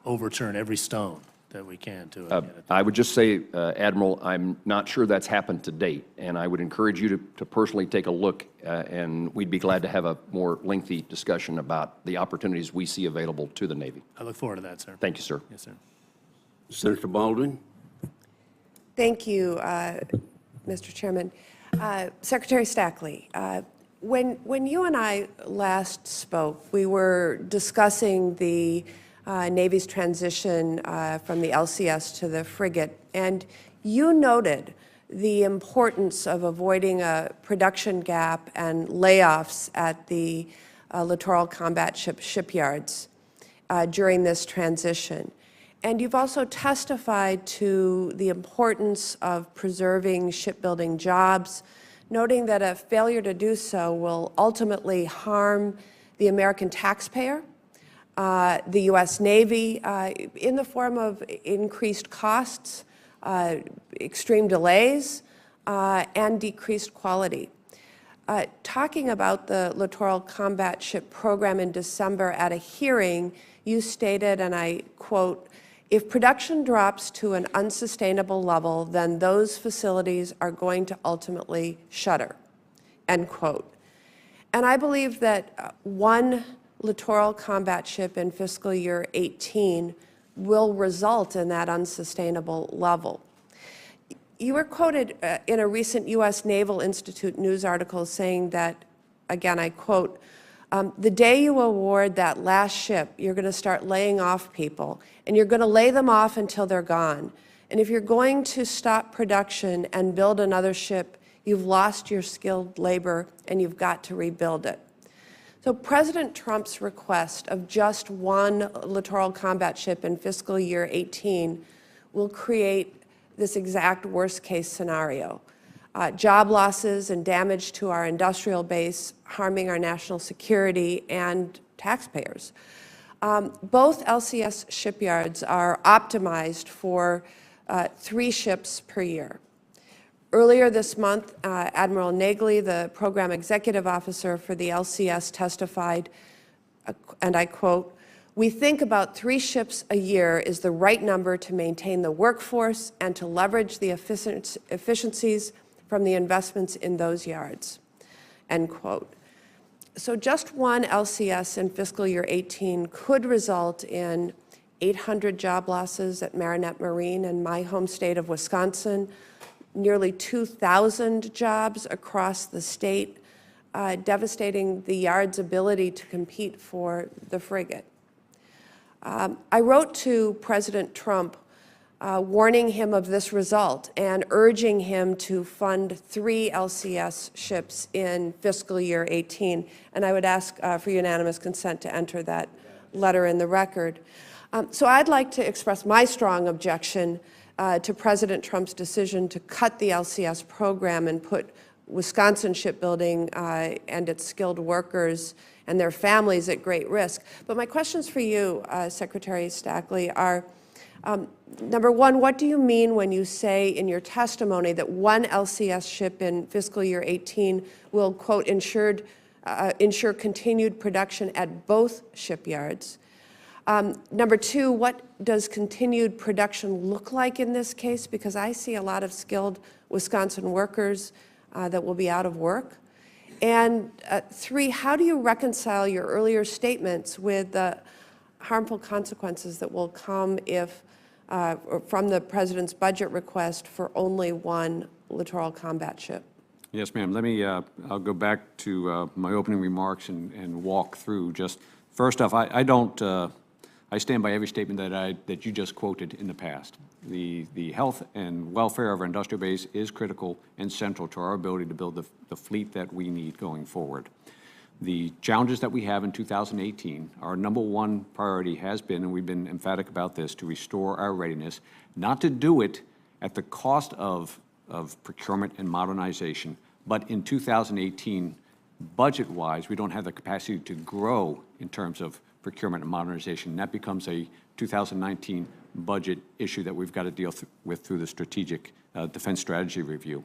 Speaker 3: overturn every stone that we can to
Speaker 15: I would just say, Admiral, I'm not sure that's happened to date, and I would encourage you to personally take a look, and we'd be glad to have a more lengthy discussion about the opportunities we see available to the Navy.
Speaker 3: I look forward to that, sir.
Speaker 15: Thank you, sir.
Speaker 3: Yes, sir.
Speaker 6: Senator Baldwin.
Speaker 16: Thank you, Mr. Chairman. Secretary Stackley, when you and I last spoke, we were discussing the Navy's transition from the LCS to the frigate, and you noted the importance of avoiding a production gap and layoffs at the littoral combat shipyards during this transition. And you've also testified to the importance of preserving shipbuilding jobs, noting that a failure to do so will ultimately harm the American taxpayer, the U.S. Navy, in the form of increased costs, extreme delays, and decreased quality. Talking about the Littoral Combat Ship Program in December at a hearing, you stated, and I quote, "If production drops to an unsustainable level, then those facilities are going to ultimately shutter," end quote. And I believe that one littoral combat ship in fiscal year 18 will result in that unsustainable level. You were quoted in a recent U.S. Naval Institute news article saying that, again, I quote, "The day you award that last ship, you're going to start laying off people, and you're going to lay them off until they're gone. And if you're going to stop production and build another ship, you've lost your skilled labor, and you've got to rebuild it." So President Trump's request of just one littoral combat ship in fiscal year 18 will create this exact worst-case scenario. Job losses and damage to our industrial base, harming our national security and taxpayers. Both LCS shipyards are optimized for 3 ships per year. Earlier this month, Admiral Neller, the program executive officer for the LCS, testified, and I quote, "We think about 3 ships a year is the right number to maintain the workforce and to leverage the efficiencies from the investments in those yards," end quote. So just one LCS in fiscal year 18 could result in 800 job losses at Marinette Marine in my home state of Wisconsin, nearly 2,000 jobs across the state, devastating the yard's ability to compete for the frigate. I wrote to President Trump warning him of this result and urging him to fund 3 LCS ships in fiscal year 18. And I would ask for unanimous consent to enter that letter in the record. So I'd like to express my strong objection to President Trump's decision to cut the LCS program and put Wisconsin shipbuilding and its skilled workers and their families at great risk. But my questions for you, Secretary Stackley, are, number one, what do you mean when you say in your testimony that one LCS ship in fiscal year 18 will, quote, ensure continued production at both shipyards? Number two, what does continued production look like in this case? Because I see a lot of skilled Wisconsin workers that will be out of work. And 3, how do you reconcile your earlier statements with the harmful consequences that will come if, from the President's budget request for only one littoral combat ship?
Speaker 2: Yes, ma'am. Let me, I'll go back to my opening remarks and walk through. Just first off, I don't, I stand by every statement that you just quoted in the past. The health and welfare of our industrial base is critical and central to our ability to build the fleet that we need going forward. The challenges that we have in 2018, our number one priority has been, and we've been emphatic about this, to restore our readiness, not to do it at the cost of procurement and modernization, but in 2018, budget-wise, we don't have the capacity to grow in terms of procurement and modernization. That becomes a 2019 budget issue that we've got to deal with through the Strategic Defense Strategy Review.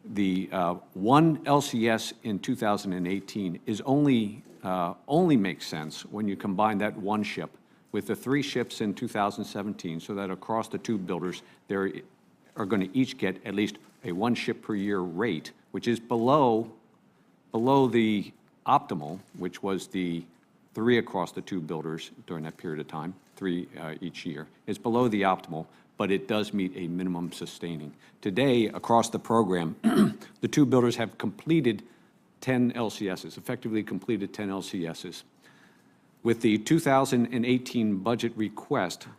Speaker 2: The one LCS in 2018 is only makes sense when you combine that one ship with the 3 ships in 2017, so that across the 2 builders, they are going to each get at least a 1 ship per year rate, which is below the optimal, which was the 3 across the 2 builders during that period of time, 3 each year. It's below the optimal, but it does meet a minimum sustaining. Today, across the program, the two builders have completed 10 LCSs, effectively completed 10 LCSs. With the 2018 budget request,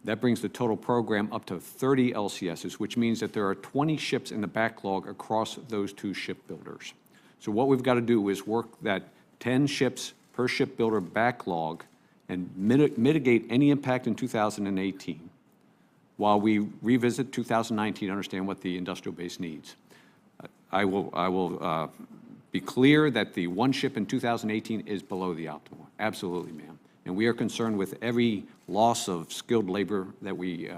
Speaker 2: that brings the total program up to 30 LCSs, which means that there are 20 ships in the backlog across those two shipbuilders. So what we've got to do is work that 10 ships per shipbuilder backlog and mitigate any impact in 2018 while we revisit 2019, understand what the industrial base needs. I will be clear that the one ship in 2018 is below the optimal. Absolutely, ma'am. And we are concerned with every loss of skilled labor that we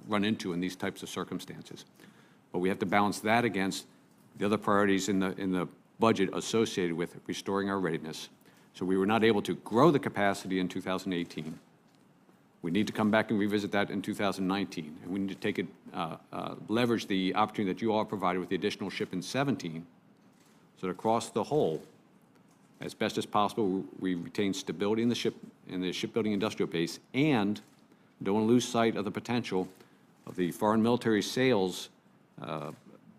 Speaker 2: run into in these types of circumstances. But we have to balance that against the other priorities in the budget associated with restoring our readiness. So we were not able to grow the capacity in 2018. We need to come back and revisit that in 2019. And we need to take it, leverage the opportunity that you all provided with the additional ship in 17, so that across the whole, as best as possible, we retain stability in the shipbuilding industrial base, and don't want to lose sight of the potential of the foreign military sales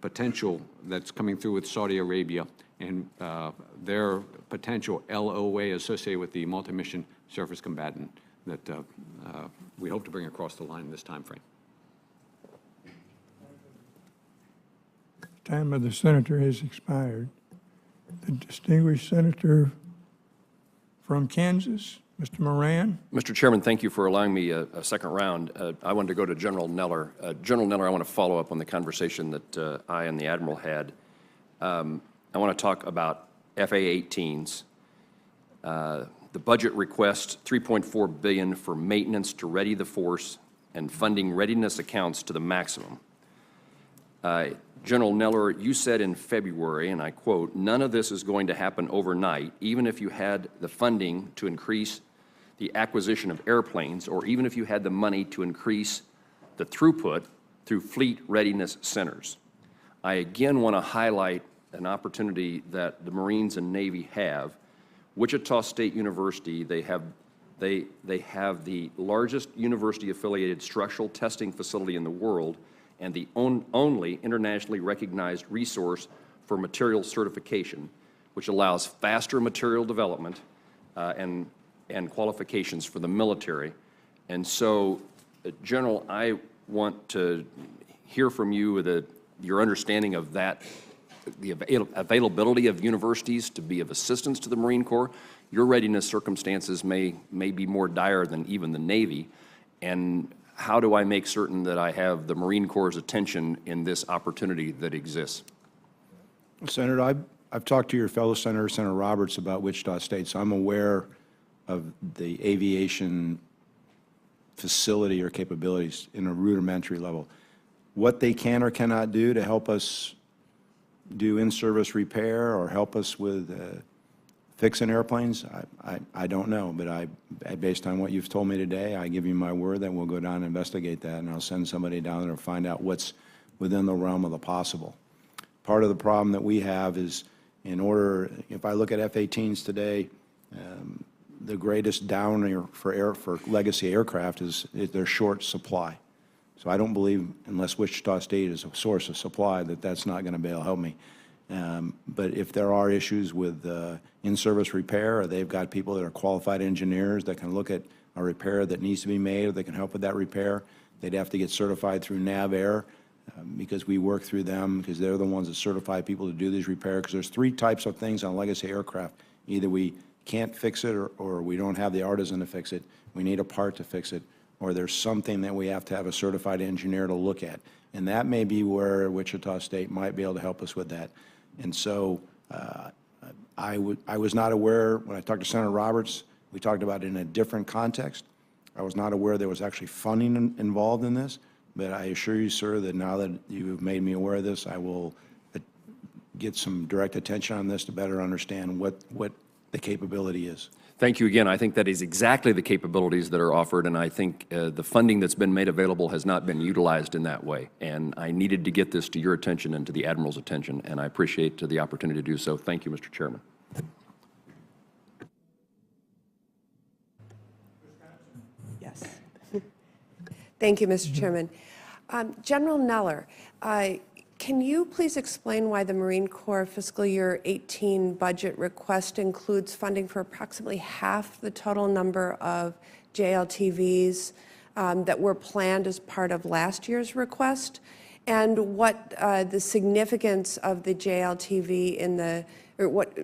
Speaker 2: potential that's coming through with Saudi Arabia and their potential LOA associated with the multi-mission surface combatant that we hope to bring across the line in this time frame.
Speaker 1: The time of the senator has expired. The distinguished senator from Kansas, Mr. Moran.
Speaker 15: Mr. Chairman, thank you for allowing me a second round. I wanted to go to General Neller. General Neller, I want to follow up on the conversation that I and the Admiral had. I want to talk about FA-18s. The budget requests $3.4 billion for maintenance to ready the force and funding readiness accounts to the maximum. General Neller, you said in February, and I quote, "None of this is going to happen overnight, even if you had the funding to increase the acquisition of airplanes, or even if you had the money to increase the throughput through fleet readiness centers." I again want to highlight an opportunity that the Marines and Navy have. Wichita State University, they have the largest university-affiliated structural testing facility in the world, and the only internationally recognized resource for material certification, which allows faster material development and qualifications for the military. And so, General, I want to hear from you your understanding of that, the availability of universities to be of assistance to the Marine Corps. Your readiness circumstances may be more dire than even the Navy, and how do I make certain that I have the Marine Corps' attention in this opportunity that exists?
Speaker 4: Senator, I've talked to your fellow Senator, Senator Roberts, about Wichita State, so I'm aware of the aviation facility or capabilities in a rudimentary level. What they can or cannot do to help us do in-service repair or help us with fixing airplanes, I don't know, but based on what you've told me today, I give you my word that we'll go down and investigate that, and I'll send somebody down there to find out what's within the realm of the possible. Part of the problem that we have is, if I look at F-18s today, the greatest downer for legacy aircraft is their short supply. So I don't believe, unless Wichita State is a source of supply, that that's not going to be able to help me. But if there are issues with in-service repair, or they've got people that are qualified engineers that can look at a repair that needs to be made, or they can help with that repair, they'd have to get certified through NavAir, because we work through them, because they're the ones that certify people to do these repairs. Because there's three types of things on legacy aircraft. Either we can't fix it, or we don't have the artisan to fix it, we need a part to fix it, or there's something that we have to have a certified engineer to look at. And that may be where Wichita State might be able to help us with that. And so I was not aware, when I talked to Senator Roberts, we talked about it in a different context. I was not aware there was actually funding involved in this, but I assure you, sir, that now that you've made me aware of this, I will get some direct attention on this to better understand what the capability is.
Speaker 15: Thank you again. I think that is exactly the capabilities that are offered, and I think the funding that's been made available has not been utilized in that way. And I needed to get this to your attention and to the Admiral's attention, and I appreciate the opportunity to do so. Thank you, Mr. Chairman.
Speaker 16: Yes. Thank you, Mr. Chairman. General Neller, can you please explain why the Marine Corps fiscal year 18 budget request includes funding for approximately half the total number of JLTVs that were planned as part of last year's request? And what the significance of the JLTV in the, or what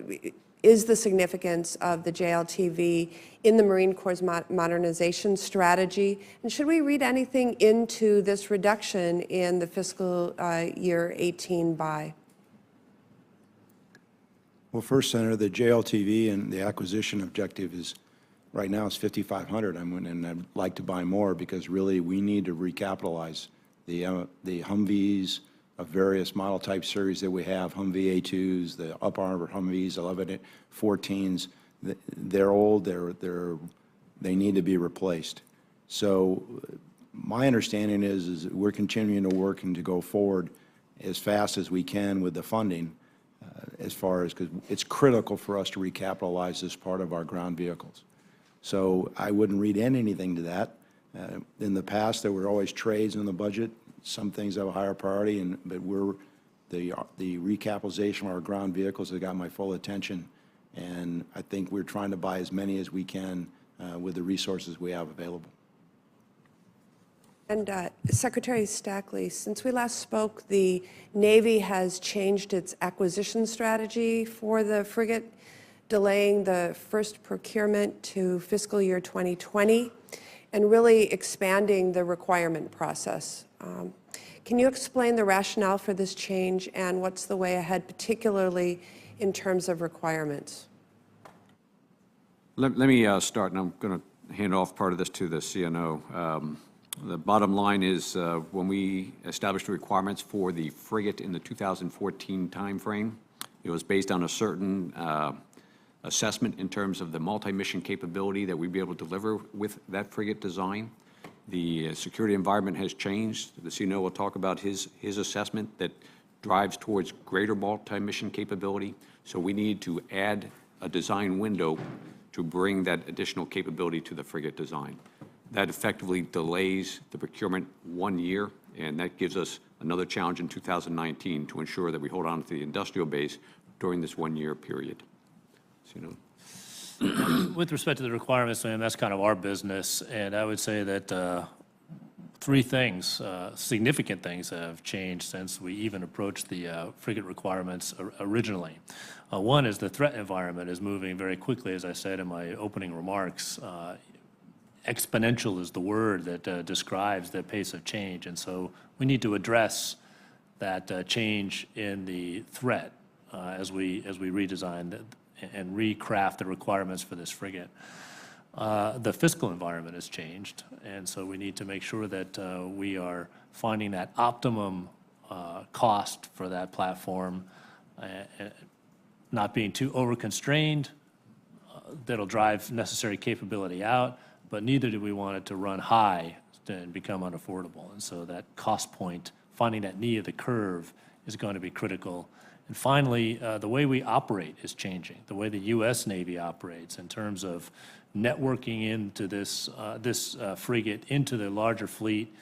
Speaker 16: is the significance of the JLTV in the Marine Corps' modernization strategy? And should we read anything into this reduction in the fiscal year 18 buy?
Speaker 4: Well, first, Senator, the JLTV and the acquisition objective is, right now, is 5,500. And I'd like to buy more because really we need to recapitalize the Humvees of various model type series that we have, Humvee A2s, the Up Armor Humvees, 11-14s. They're old, they need to be replaced. So my understanding is we're continuing to work and to go forward as fast as we can with the funding as far as, because it's critical for us to recapitalize this part of our ground vehicles. So I wouldn't read in anything to that. In the past, there were always trades in the budget. Some things have a higher priority, but the recapitalization of our ground vehicles has got my full attention, and I think we're trying to buy as many as we can with the resources we have available.
Speaker 16: And Secretary Stackley, since we last spoke, the Navy has changed its acquisition strategy for the frigate, delaying the first procurement to fiscal year 2020 and really expanding the requirement process. Can you explain the rationale for this change and what's the way ahead, particularly in terms of requirements?
Speaker 2: Let me start, and I'm going to hand off part of this to the CNO. The bottom line is when we established the requirements for the frigate in the 2014 timeframe, it was based on a certain assessment in terms of the multi-mission capability that we'd be able to deliver with that frigate design. The security environment has changed. The CNO will talk about his assessment that drives towards greater multi-mission capability. So we need to add a design window to bring that additional capability to the frigate design. That effectively delays the procurement 1 year, and that gives us another challenge in 2019 to ensure that we hold on to the industrial base during this 1 year period. CNO.
Speaker 3: With respect to the requirements, ma'am, that's kind of our business, and I would say that three things, significant things have changed since we even approached the frigate requirements originally. One is the threat environment is moving very quickly, as I said in my opening remarks. Exponential is the word that describes the pace of change, and so we need to address that change in the threat as we redesign and recraft the requirements for this frigate. The fiscal environment has changed, and so we need to make sure that we are finding that optimum cost for that platform, not being too over-constrained, that'll drive necessary capability out, but neither do we want it to run high and become unaffordable. And so that cost point, finding that knee of the curve, is going to be critical. And finally, the way we operate is changing. The way the U.S. Navy operates in terms of networking into this frigate, into the larger fleet,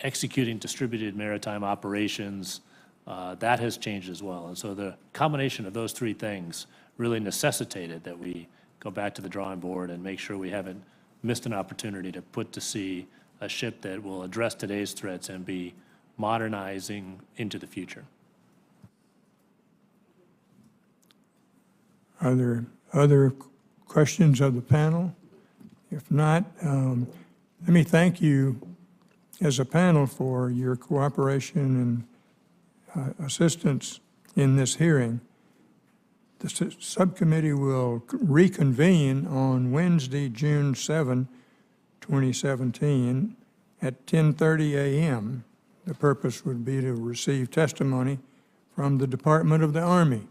Speaker 3: executing distributed maritime operations, that has changed as well. And so the combination of those three things really necessitated that we go back to the drawing board and make sure we haven't missed an opportunity to put to sea a ship that will address today's threats and be modernizing into the future.
Speaker 1: Are there other questions of the panel? If not, let me thank you as a panel for your cooperation and assistance in this hearing. The subcommittee will reconvene on Wednesday, June 7, 2017, at 10:30 a.m. The purpose would be to receive testimony from the Department of the Army.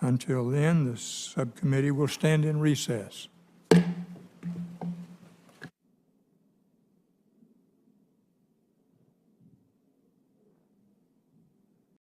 Speaker 1: Until then, the subcommittee will stand in recess.